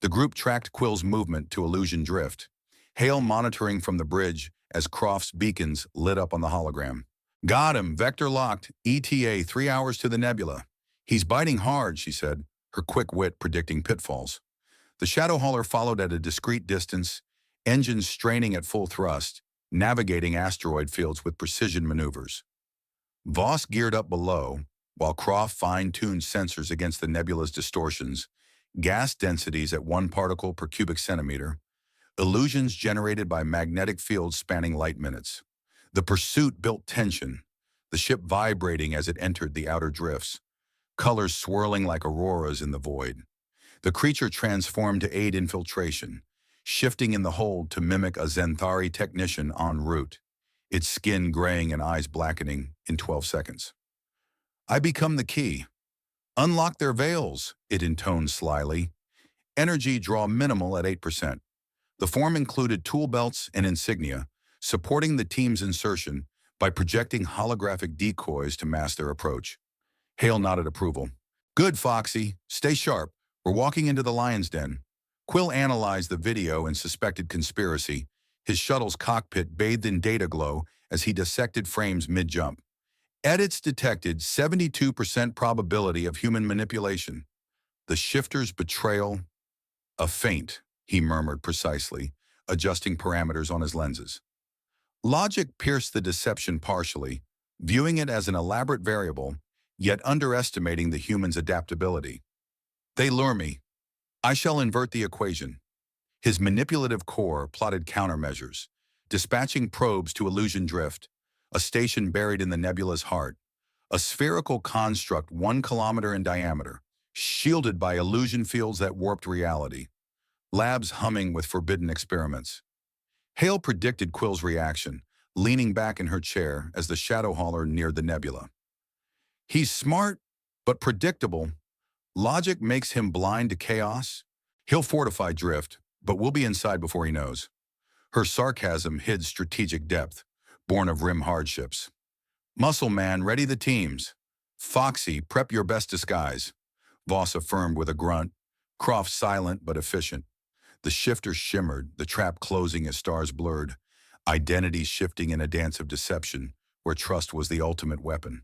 [SPEAKER 1] The group tracked Quill's movement to illusion drift, Hale monitoring from the bridge as Croft's beacons lit up on the hologram. Got him, vector locked, ETA 3 hours to the Nebula. He's biting hard, she said, her quick wit predicting pitfalls. The shadow hauler followed at a discreet distance, engines straining at full thrust, navigating asteroid fields with precision maneuvers. Voss geared up below, while Croft fine-tuned sensors against the nebula's distortions, gas densities at 1 particle per cubic centimeter, illusions generated by magnetic fields spanning light minutes. The pursuit built tension, the ship vibrating as it entered the outer drifts, colors swirling like auroras in the void. The creature transformed to aid infiltration, shifting in the hold to mimic a Zenthari technician en route, its skin graying and eyes blackening in 12 seconds. I become the key. Unlock their veils, it intoned slyly. Energy draw minimal at 8%. The form included tool belts and insignia, supporting the team's insertion by projecting holographic decoys to mask their approach. Hale nodded approval. Good, Foxy. Stay sharp. We're walking into the lion's den. Quill analyzed the video and suspected conspiracy, his shuttle's cockpit bathed in data glow as he dissected frames mid-jump. Edits detected 72% probability of human manipulation. The shifter's betrayal, a feint, he murmured precisely, adjusting parameters on his lenses. Logic pierced the deception partially, viewing it as an elaborate variable, yet underestimating the human's adaptability. They lure me. I shall invert the equation. His manipulative core plotted countermeasures, dispatching probes to illusion drift, a station buried in the nebula's heart, a spherical construct 1 kilometer in diameter, shielded by illusion fields that warped reality. Labs humming with forbidden experiments. Hale predicted Quill's reaction, leaning back in her chair as the shadow hauler neared the nebula. He's smart, but predictable. Logic makes him blind to chaos. He'll fortify drift, but we'll be inside before he knows. Her sarcasm hid strategic depth, born of rim hardships. Muscle Man, ready the teams. Foxy, prep your best disguise. Voss affirmed with a grunt, Croft silent but efficient. The shifter shimmered, the trap closing as stars blurred, identities shifting in a dance of deception, where trust was the ultimate weapon.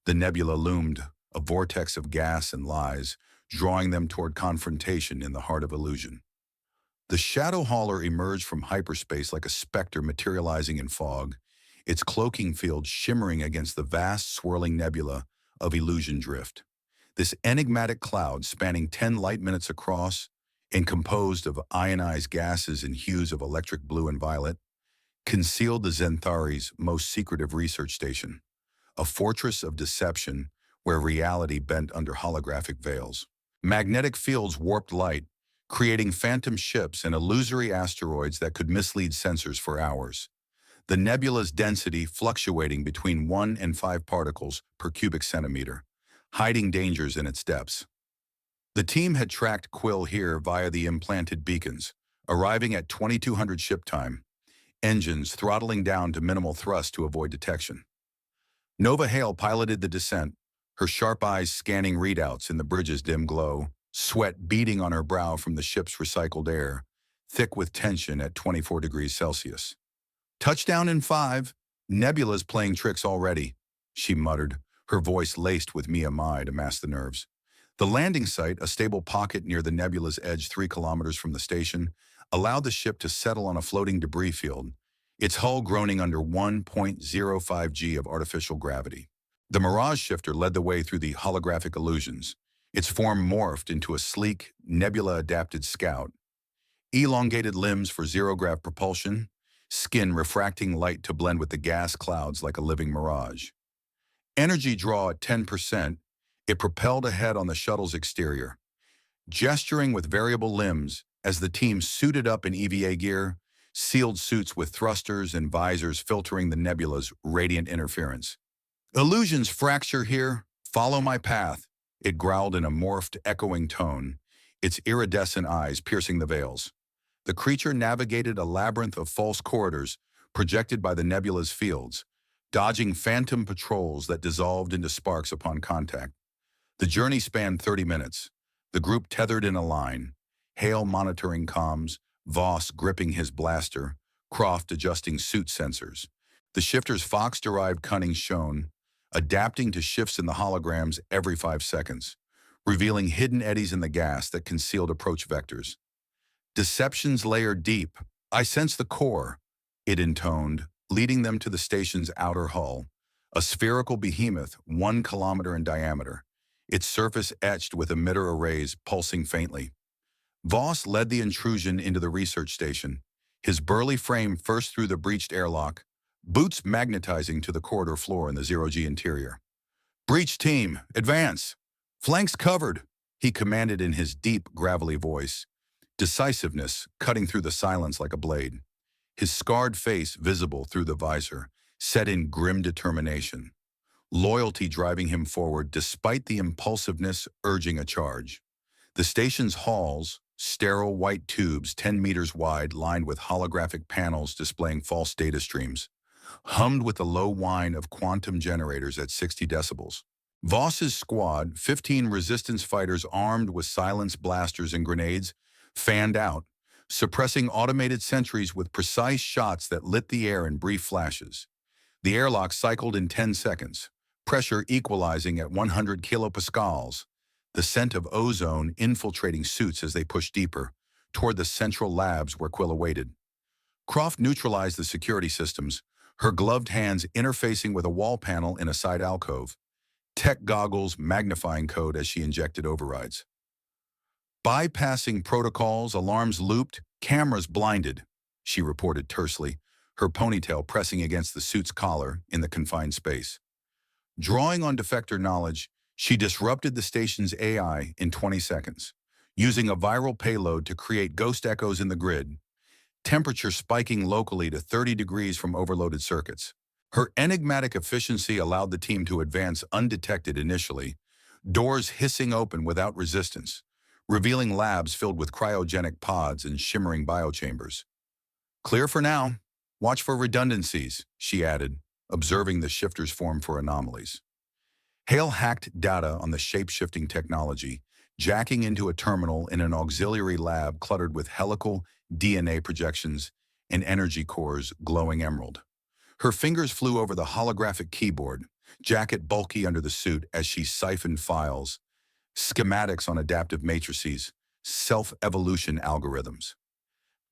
[SPEAKER 1] The nebula loomed, a vortex of gas and lies, drawing them toward confrontation in the heart of illusion. The shadow hauler emerged from hyperspace like a specter materializing in fog, its cloaking field shimmering against the vast, swirling nebula of illusion drift. This enigmatic cloud, spanning 10 light minutes across and composed of ionized gases in hues of electric blue and violet, concealed the Zenthari's most secretive research station, a fortress of deception where reality bent under holographic veils. Magnetic fields warped light, creating phantom ships and illusory asteroids that could mislead sensors for hours. The nebula's density fluctuating between 1 and 5 particles per cubic centimeter, hiding dangers in its depths. The team had tracked Quill here via the implanted beacons, arriving at 2200 ship time, engines throttling down to minimal thrust to avoid detection. Nova Hale piloted the descent, her sharp eyes scanning readouts in the bridge's dim glow, sweat beading on her brow from the ship's recycled air, thick with tension at 24 degrees Celsius. Touchdown in 5, Nebula's playing tricks already, she muttered, her voice laced with Mia Mai to mask the nerves. The landing site, a stable pocket near the nebula's edge 3 kilometers from the station, allowed the ship to settle on a floating debris field, its hull groaning under 1.05 G of artificial gravity. The Mirage Shifter led the way through the holographic illusions, its form morphed into a sleek, nebula-adapted scout. Elongated limbs for zero-grav propulsion, skin refracting light to blend with the gas clouds like a living mirage. Energy draw at 10%, it propelled ahead on the shuttle's exterior, gesturing with variable limbs as the team suited up in EVA gear, sealed suits with thrusters and visors filtering the nebula's radiant interference. Illusions fracture here, follow my path, it growled in a morphed, echoing tone, its iridescent eyes piercing the veils. The creature navigated a labyrinth of false corridors projected by the nebula's fields, dodging phantom patrols that dissolved into sparks upon contact. The journey spanned 30 minutes, the group tethered in a line, Hale monitoring comms, Voss gripping his blaster, Croft adjusting suit sensors. The shifter's Fox-derived cunning shone, adapting to shifts in the holograms every 5 seconds, revealing hidden eddies in the gas that concealed approach vectors. Deceptions layered deep. I sense the core, it intoned, leading them to the station's outer hull, a spherical behemoth 1 kilometer in diameter, its surface etched with emitter arrays pulsing faintly. Voss led the intrusion into the research station, his burly frame first through the breached airlock, boots magnetizing to the corridor floor in the zero-G interior. "Breach team, advance! Flanks covered," he commanded in his deep, gravelly voice, decisiveness cutting through the silence like a blade. His scarred face visible through the visor, set in grim determination. Loyalty driving him forward despite the impulsiveness urging a charge. The station's halls, sterile white tubes 10 meters wide lined with holographic panels displaying false data streams, hummed with the low whine of quantum generators at 60 decibels. Voss's squad, 15 resistance fighters armed with silence blasters and grenades, fanned out, suppressing automated sentries with precise shots that lit the air in brief flashes. The airlock cycled in 10 seconds, pressure equalizing at 100 kilopascals, the scent of ozone infiltrating suits as they pushed deeper, toward the central labs where Quill awaited. Croft neutralized the security systems, her gloved hands interfacing with a wall panel in a side alcove, tech goggles magnifying code as she injected overrides. "Bypassing protocols, alarms looped, cameras blinded," she reported tersely, her ponytail pressing against the suit's collar in the confined space. Drawing on defector knowledge, she disrupted the station's AI in 20 seconds, using a viral payload to create ghost echoes in the grid, temperature spiking locally to 30 degrees from overloaded circuits. Her enigmatic efficiency allowed the team to advance undetected initially, doors hissing open without resistance, revealing labs filled with cryogenic pods and shimmering biochambers. "Clear for now. Watch for redundancies," she added, observing the shifter's form for anomalies. Hale hacked data on the shape-shifting technology, jacking into a terminal in an auxiliary lab cluttered with helical DNA projections and energy cores glowing emerald. Her fingers flew over the holographic keyboard, jacket bulky under the suit as she siphoned files, schematics on adaptive matrices, self-evolution algorithms.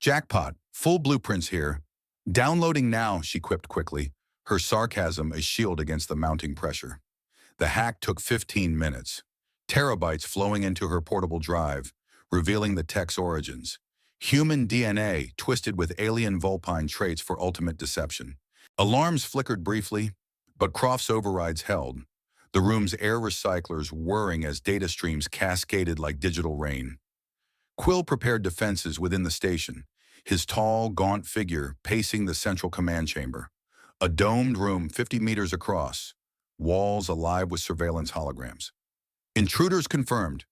[SPEAKER 1] "Jackpot, full blueprints here. Downloading now," she quipped quickly, her sarcasm a shield against the mounting pressure. The hack took 15 minutes, terabytes flowing into her portable drive, revealing the tech's origins. Human DNA twisted with alien vulpine traits for ultimate deception. Alarms flickered briefly, but Croft's overrides held, the room's air recyclers whirring as data streams cascaded like digital rain. Quill prepared defenses within the station, his tall, gaunt figure pacing the central command chamber. A domed room 50 meters across, walls alive with surveillance holograms. "Intruders confirmed.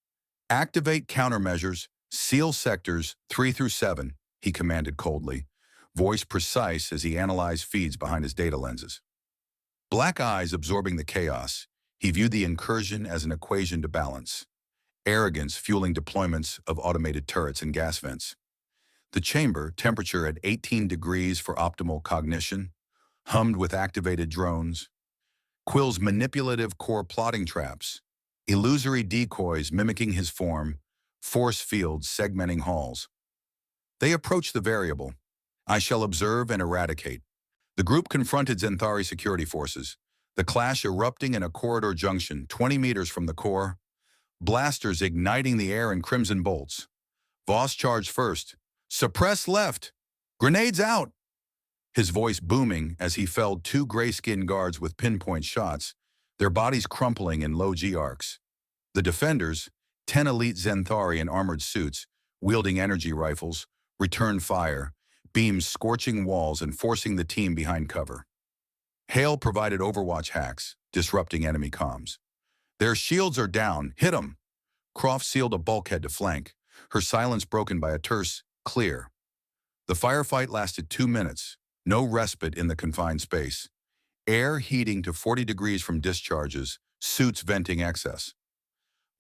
[SPEAKER 1] Activate countermeasures, seal sectors 3 through 7, he commanded coldly, voice precise as he analyzed feeds behind his data lenses. Black eyes absorbing the chaos, he viewed the incursion as an equation to balance, arrogance fueling deployments of automated turrets and gas vents. The chamber, temperature at 18 degrees for optimal cognition, hummed with activated drones, Quill's manipulative core plotting traps, illusory decoys mimicking his form, force fields segmenting halls. They approached the variable. I shall observe and eradicate. The group confronted Zenthari security forces, the clash erupting in a corridor junction 20 meters from the core, blasters igniting the air in crimson bolts. Voss charged first. Suppress left! Grenades out! His voice booming as he felled 2 gray-skinned guards with pinpoint shots, their bodies crumpling in low G-arcs. The defenders, 10 elite Zenthari in armored suits, wielding energy rifles, returned fire, beams scorching walls and forcing the team behind cover. Hale provided overwatch hacks, disrupting enemy comms. Their shields are down, hit 'em! Croft sealed a bulkhead to flank, her silence broken by a terse, clear. The firefight lasted 2 minutes, no respite in the confined space. Air heating to 40 degrees from discharges, suits venting excess.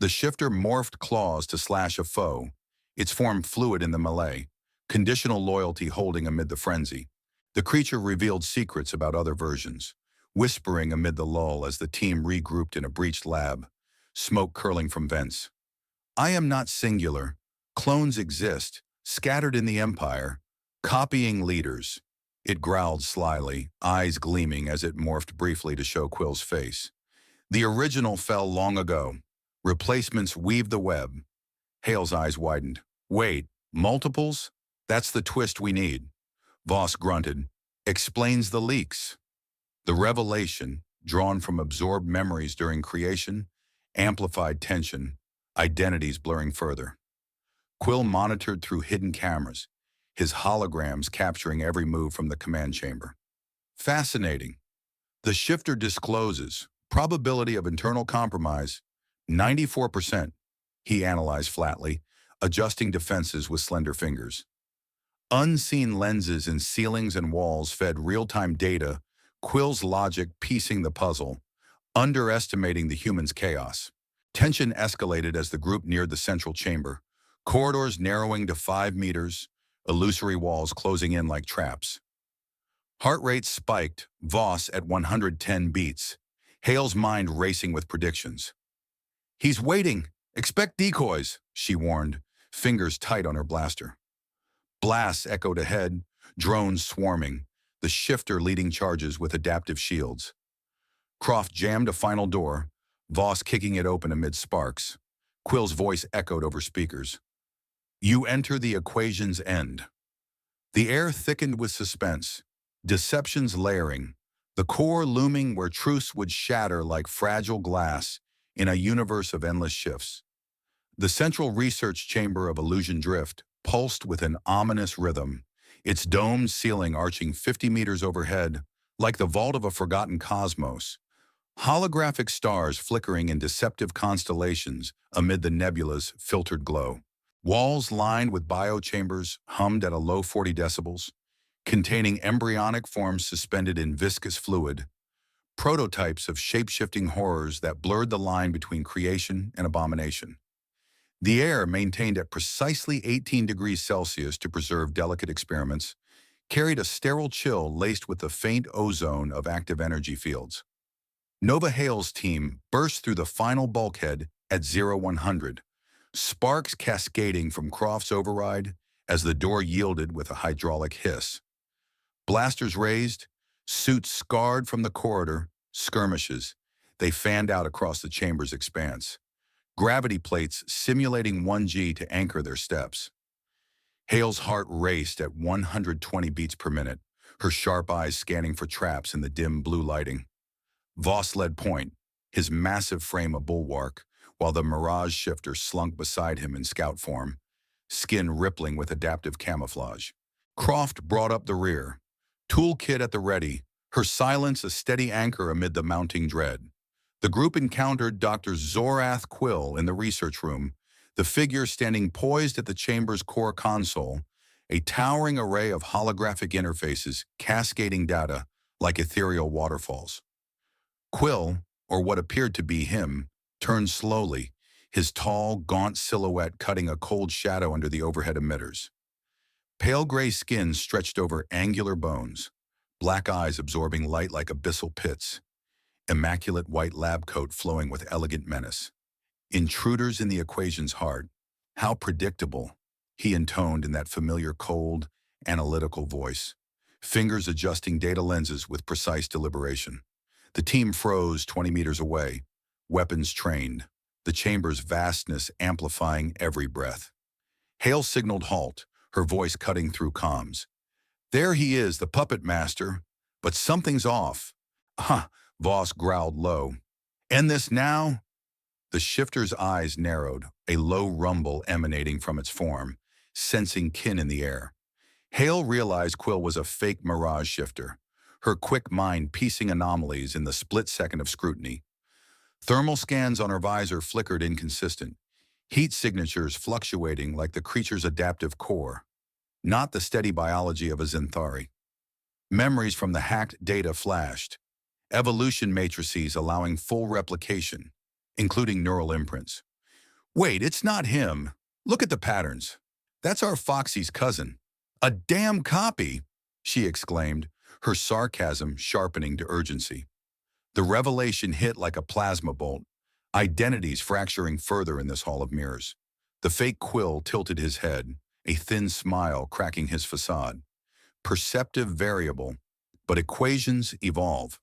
[SPEAKER 1] The shifter morphed claws to slash a foe, its form fluid in the melee, conditional loyalty holding amid the frenzy. The creature revealed secrets about other versions, whispering amid the lull as the team regrouped in a breached lab, smoke curling from vents. I am not singular. Clones exist, scattered in the Empire, copying leaders. It growled slyly, eyes gleaming as it morphed briefly to show Quill's face. The original fell long ago. Replacements weave the web. Hale's eyes widened. Wait, multiples? That's the twist we need. Voss grunted. explains the leaks. The revelation, drawn from absorbed memories during creation, amplified tension, identities blurring further. Quill monitored through hidden cameras, his holograms capturing every move from the command chamber. Fascinating. The shifter discloses probability of internal compromise, 94%, he analyzed flatly, adjusting defenses with slender fingers. Unseen lenses in ceilings and walls fed real-time data, Quill's logic piecing the puzzle, underestimating the human's chaos. Tension escalated as the group neared the central chamber, corridors narrowing to 5 meters, illusory walls closing in like traps. Heart rate spiked, Voss at 110 beats, Hale's mind racing with predictions. "He's waiting! Expect decoys," she warned, fingers tight on her blaster. Blasts echoed ahead, drones swarming, the shifter leading charges with adaptive shields. Croft jammed a final door, Voss kicking it open amid sparks. Quill's voice echoed over speakers. "You enter the equation's end." The air thickened with suspense, deceptions layering, the core looming where truths would shatter like fragile glass in a universe of endless shifts. The central research chamber of Illusion Drift pulsed with an ominous rhythm, its domed ceiling arching 50 meters overhead, like the vault of a forgotten cosmos. Holographic stars flickering in deceptive constellations amid the nebula's filtered glow. Walls lined with biochambers hummed at a low 40 decibels, containing embryonic forms suspended in viscous fluid, prototypes of shape-shifting horrors that blurred the line between creation and abomination. The air, maintained at precisely 18 degrees Celsius to preserve delicate experiments, carried a sterile chill laced with the faint ozone of active energy fields. Nova Hale's team burst through the final bulkhead at 0100, sparks cascading from Croft's override as the door yielded with a hydraulic hiss. Blasters raised, suits scarred from the corridor, skirmishes. They fanned out across the chamber's expanse, gravity plates simulating 1G to anchor their steps. Hale's heart raced at 120 beats per minute, her sharp eyes scanning for traps in the dim blue lighting. Voss led point, his massive frame a bulwark, while the Mirage Shifter slunk beside him in scout form, skin rippling with adaptive camouflage. Croft brought up the rear, toolkit at the ready, her silence a steady anchor amid the mounting dread. The group encountered Dr. Zorath Quill in the research room, the figure standing poised at the chamber's core console, a towering array of holographic interfaces cascading data like ethereal waterfalls. Quill, or what appeared to be him, turned slowly, his tall, gaunt silhouette cutting a cold shadow under the overhead emitters. Pale gray skin stretched over angular bones, black eyes absorbing light like abyssal pits, immaculate white lab coat flowing with elegant menace. Intruders in the equation's heart. How predictable, he intoned in that familiar cold, analytical voice, fingers adjusting data lenses with precise deliberation. The team froze 20 meters away, weapons trained, the chamber's vastness amplifying every breath. Hale signaled halt, her voice cutting through comms. "There he is, the puppet master, but something's off." "Huh," Voss growled low. "End this now?" The shifter's eyes narrowed, a low rumble emanating from its form, sensing kin in the air. Hale realized Quill was a fake Mirage Shifter, her quick mind piecing anomalies in the split second of scrutiny. Thermal scans on her visor flickered inconsistent, heat signatures fluctuating like the creature's adaptive core, not the steady biology of a Zenthari. Memories from the hacked data flashed, evolution matrices allowing full replication, including neural imprints. "Wait, it's not him. Look at the patterns. That's our Foxy's cousin." "A damn copy!" she exclaimed, her sarcasm sharpening to urgency. The revelation hit like a plasma bolt, identities fracturing further in this hall of mirrors. The fake Quill tilted his head, a thin smile cracking his facade. Perceptive variable, but equations evolve.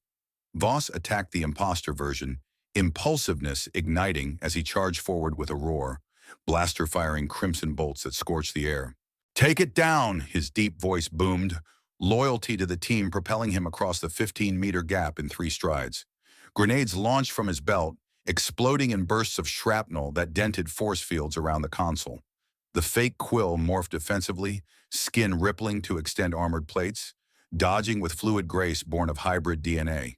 [SPEAKER 1] Voss attacked the imposter version, impulsiveness igniting as he charged forward with a roar, blaster firing crimson bolts that scorched the air. "Take it down," his deep voice boomed, loyalty to the team propelling him across the 15-meter gap in 3 strides. Grenades launched from his belt, exploding in bursts of shrapnel that dented force fields around the console. The fake quill morphed defensively, skin rippling to extend armored plates, dodging with fluid grace born of hybrid DNA.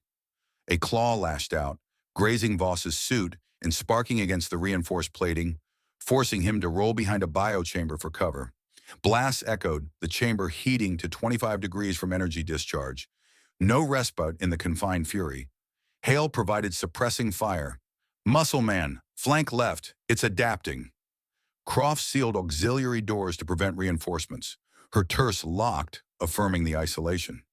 [SPEAKER 1] A claw lashed out, grazing Voss's suit and sparking against the reinforced plating, forcing him to roll behind a biochamber for cover. Blasts echoed, the chamber heating to 25 degrees from energy discharge. No respite in the confined fury. Hale provided suppressing fire. "Muscle man, flank left, it's adapting." Croft sealed auxiliary doors to prevent reinforcements. Her terse locked, affirming the isolation.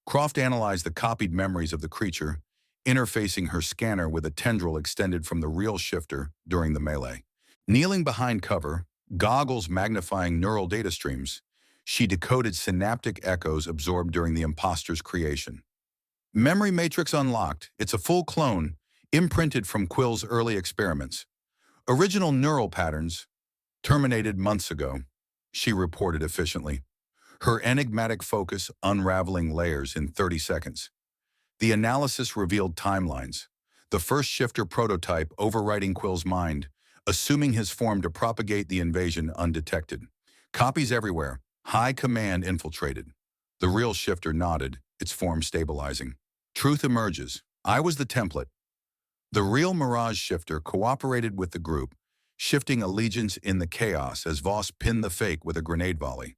[SPEAKER 1] Croft analyzed the copied memories of the creature, interfacing her scanner with a tendril extended from the real shifter during the melee. Kneeling behind cover, goggles magnifying neural data streams, she decoded synaptic echoes absorbed during the imposter's creation. Memory matrix unlocked. It's a full clone, imprinted from Quill's early experiments. Original neural patterns, terminated months ago, she reported efficiently. Her enigmatic focus unraveling layers in 30 seconds. The analysis revealed timelines. The first shifter prototype overriding Quill's mind, assuming his form to propagate the invasion undetected. Copies everywhere. High command infiltrated. The real shifter nodded, its form stabilizing. Truth emerges. I was the template. The real Mirage Shifter cooperated with the group, shifting allegiance in the chaos as Voss pinned the fake with a grenade volley.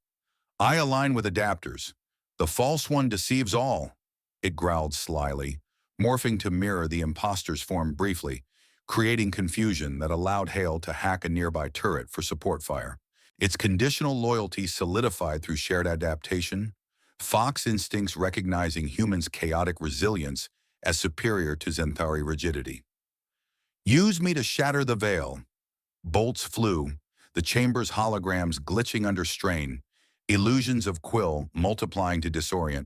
[SPEAKER 1] I align with adapters. The false one deceives all, it growled slyly, morphing to mirror the imposter's form briefly, creating confusion that allowed Hale to hack a nearby turret for support fire. Its conditional loyalty solidified through shared adaptation, Fox instincts recognizing humans' chaotic resilience as superior to Zenthari rigidity. Use me to shatter the veil. Bolts flew, the chamber's holograms glitching under strain, illusions of Quill multiplying to disorient.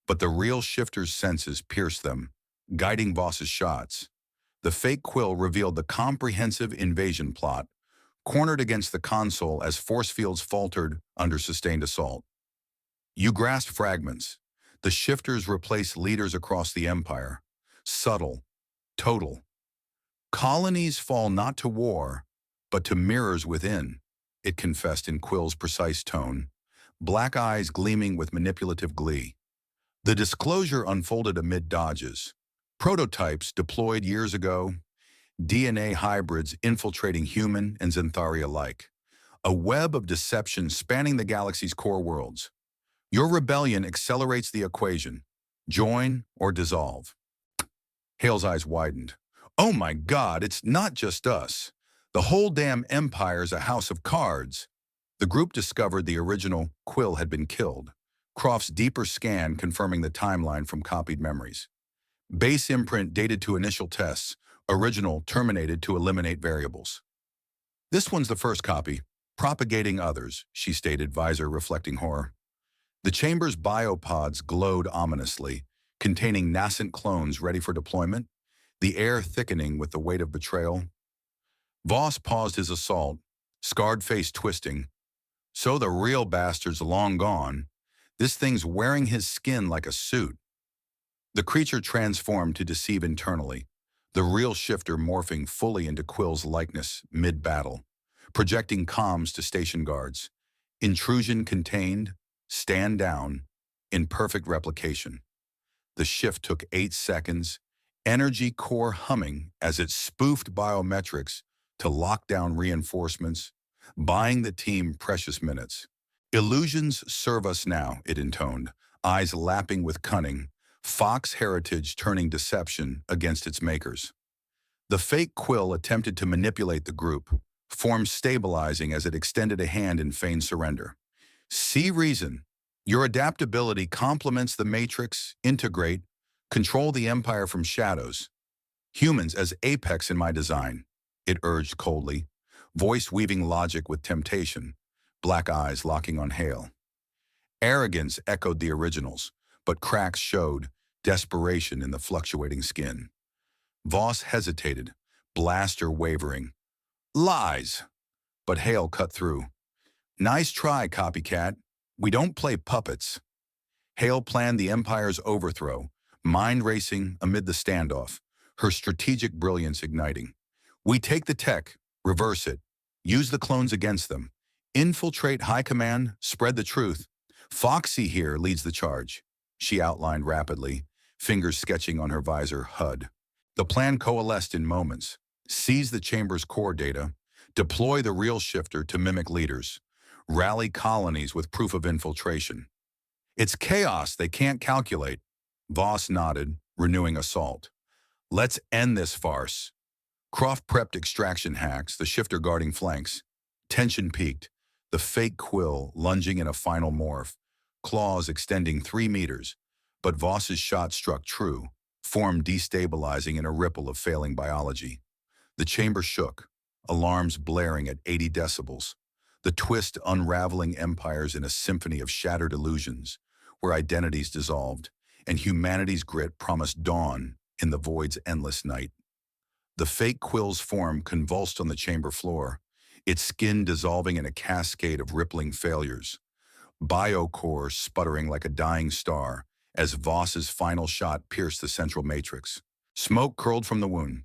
[SPEAKER 1] But the real shifter's senses pierced them, guiding Voss's shots. The fake Quill revealed the comprehensive invasion plot, cornered against the console as force fields faltered under sustained assault. You grasped fragments. The shifters replaced leaders across the empire. Subtle, total. Colonies fall not to war, but to mirrors within, it confessed in Quill's precise tone, black eyes gleaming with manipulative glee. The disclosure unfolded amid dodges. Prototypes deployed years ago, DNA hybrids infiltrating human and Zenthari alike. A web of deception spanning the galaxy's core worlds. Your rebellion accelerates the equation. Join or dissolve. Hale's eyes widened. Oh my God, it's not just us. The whole damn empire's a house of cards. The group discovered the original Quill had been killed. Croft's deeper scan confirming the timeline from copied memories. Base imprint dated to initial tests, original terminated to eliminate variables. This one's the first copy, propagating others, she stated, visor reflecting horror. The chamber's biopods glowed ominously, containing nascent clones ready for deployment, the air thickening with the weight of betrayal. Voss paused his assault, scarred face twisting. So the real bastard's long gone. This thing's wearing his skin like a suit. The creature transformed to deceive internally, the real shifter morphing fully into Quill's likeness mid-battle, projecting comms to station guards. Intrusion contained, stand down, in perfect replication. The shift took 8 seconds, energy core humming as it spoofed biometrics to lock down reinforcements, buying the team precious minutes. Illusions serve us now, it intoned, eyes lapping with cunning, Fox heritage turning deception against its makers. The fake Quill attempted to manipulate the group, form stabilizing as it extended a hand in feigned surrender. See reason. Your adaptability complements the matrix, integrate, control the empire from shadows. Humans as apex in my design, it urged coldly, voice weaving logic with temptation, black eyes locking on Hale. Arrogance echoed the originals, but cracks showed, desperation in the fluctuating skin. Voss hesitated, blaster wavering. Lies! But Hale cut through. Nice try, copycat. We don't play puppets. Hale planned the Empire's overthrow, mind racing amid the standoff, her strategic brilliance igniting. We take the tech, reverse it, use the clones against them, infiltrate high command, spread the truth. Foxy here leads the charge, she outlined rapidly, fingers sketching on her visor HUD. The plan coalesced in moments. Seize the chamber's core data, deploy the real shifter to mimic leaders, rally colonies with proof of infiltration. It's chaos they can't calculate. Voss nodded, renewing assault. Let's end this farce. Croft prepped extraction hacks, the shifter guarding flanks. Tension peaked, the fake quill lunging in a final morph, claws extending 3 meters. But Voss's shot struck true, form destabilizing in a ripple of failing biology. The chamber shook, alarms blaring at 80 decibels. The twist unraveling empires in a symphony of shattered illusions, where identities dissolved, and humanity's grit promised dawn in the void's endless night. The fake quill's form convulsed on the chamber floor, its skin dissolving in a cascade of rippling failures. Biocore sputtering like a dying star as Voss's final shot pierced the central matrix. Smoke curled from the wound.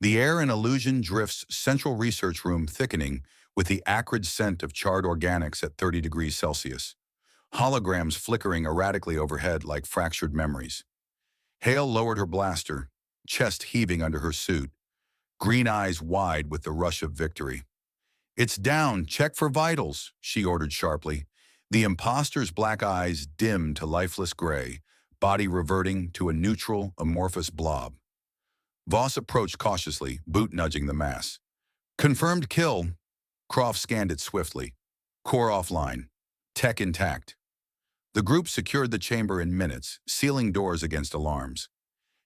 [SPEAKER 1] The air in Illusion Drift's central research room thickening with the acrid scent of charred organics at 30 degrees Celsius. Holograms flickering erratically overhead like fractured memories. Hale lowered her blaster, chest heaving under her suit, green eyes wide with the rush of victory. It's down, check for vitals, she ordered sharply. The imposter's black eyes dimmed to lifeless gray, body reverting to a neutral, amorphous blob. Voss approached cautiously, boot nudging the mass. Confirmed kill. Croft scanned it swiftly. Core offline. Tech intact. The group secured the chamber in minutes, sealing doors against alarms.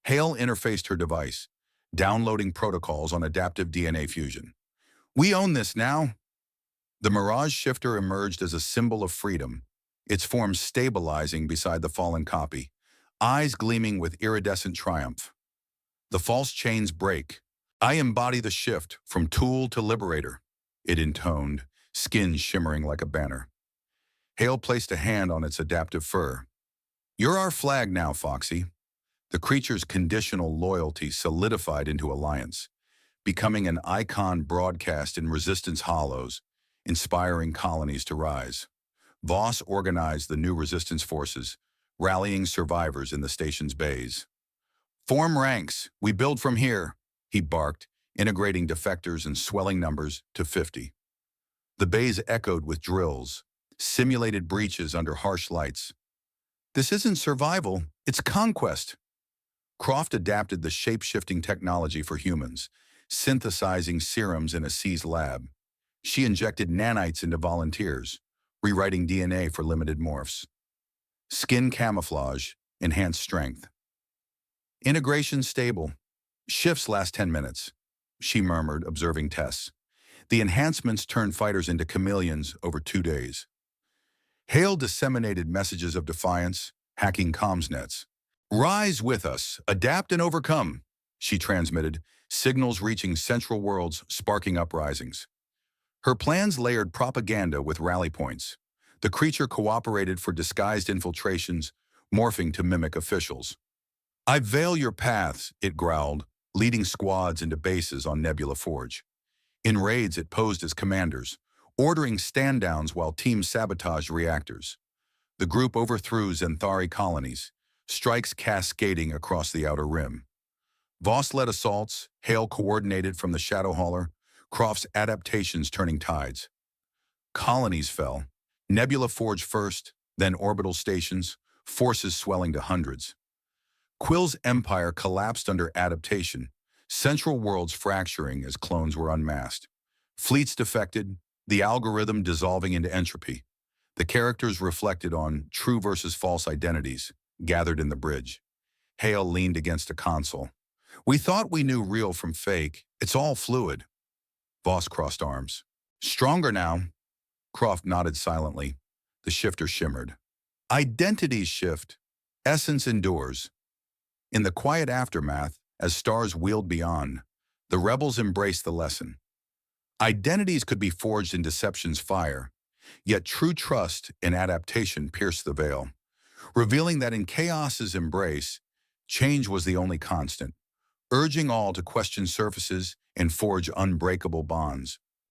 [SPEAKER 1] Hale interfaced her device, downloading protocols on adaptive DNA fusion. We own this now. The Mirage Shifter emerged as a symbol of freedom, its form stabilizing beside the fallen copy, eyes gleaming with iridescent triumph. The false chains break. I embody the shift from tool to liberator, it intoned, skin shimmering like a banner. Hale placed a hand on its adaptive fur. You're our flag now, Foxy. The creature's conditional loyalty solidified into alliance, becoming an icon broadcast in Resistance hollows, inspiring colonies to rise. Voss organized the new resistance forces, rallying survivors in the station's bays. Form ranks, we build from here, he barked, integrating defectors and swelling numbers to 50. The bays echoed with drills, simulated breaches under harsh lights. This isn't survival, it's conquest. Croft adapted the shape-shifting technology for humans, synthesizing serums in a seized lab. She injected nanites into volunteers, rewriting DNA for limited morphs. Skin camouflage, enhanced strength. Integration stable. Shifts last 10 minutes, she murmured, observing tests. The enhancements turned fighters into chameleons over 2 days. Hale disseminated messages of defiance, hacking comms nets. Rise with us, adapt and overcome, she transmitted, signals reaching central worlds, sparking uprisings. Her plans layered propaganda with rally points. The creature cooperated for disguised infiltrations, morphing to mimic officials. I veil your paths, it growled, leading squads into bases on Nebula Forge. In raids, it posed as commanders, ordering stand-downs while teams sabotaged reactors. The group overthrew Zenthari colonies, strikes cascading across the outer rim. Voss led assaults, Hale coordinated from the Shadow Hauler, Croft's adaptations turning tides. Colonies fell, Nebula Forge first, then orbital stations, forces swelling to hundreds. Quill's empire collapsed under adaptation, central worlds fracturing as clones were unmasked. Fleets defected, the algorithm dissolving into entropy. The characters reflected on true versus false identities, gathered in the bridge. Hale leaned against a console. We thought we knew real from fake. It's all fluid. Voss crossed arms. Stronger now. Croft nodded silently. The shifter shimmered. Identities shift. Essence endures. In the quiet aftermath, as stars wheeled beyond, the rebels embraced the lesson. Identities could be forged in deception's fire, yet true trust in adaptation pierced the veil. revealing that in chaos's embrace, change was the only constant, urging all to question surfaces and forge unbreakable bonds.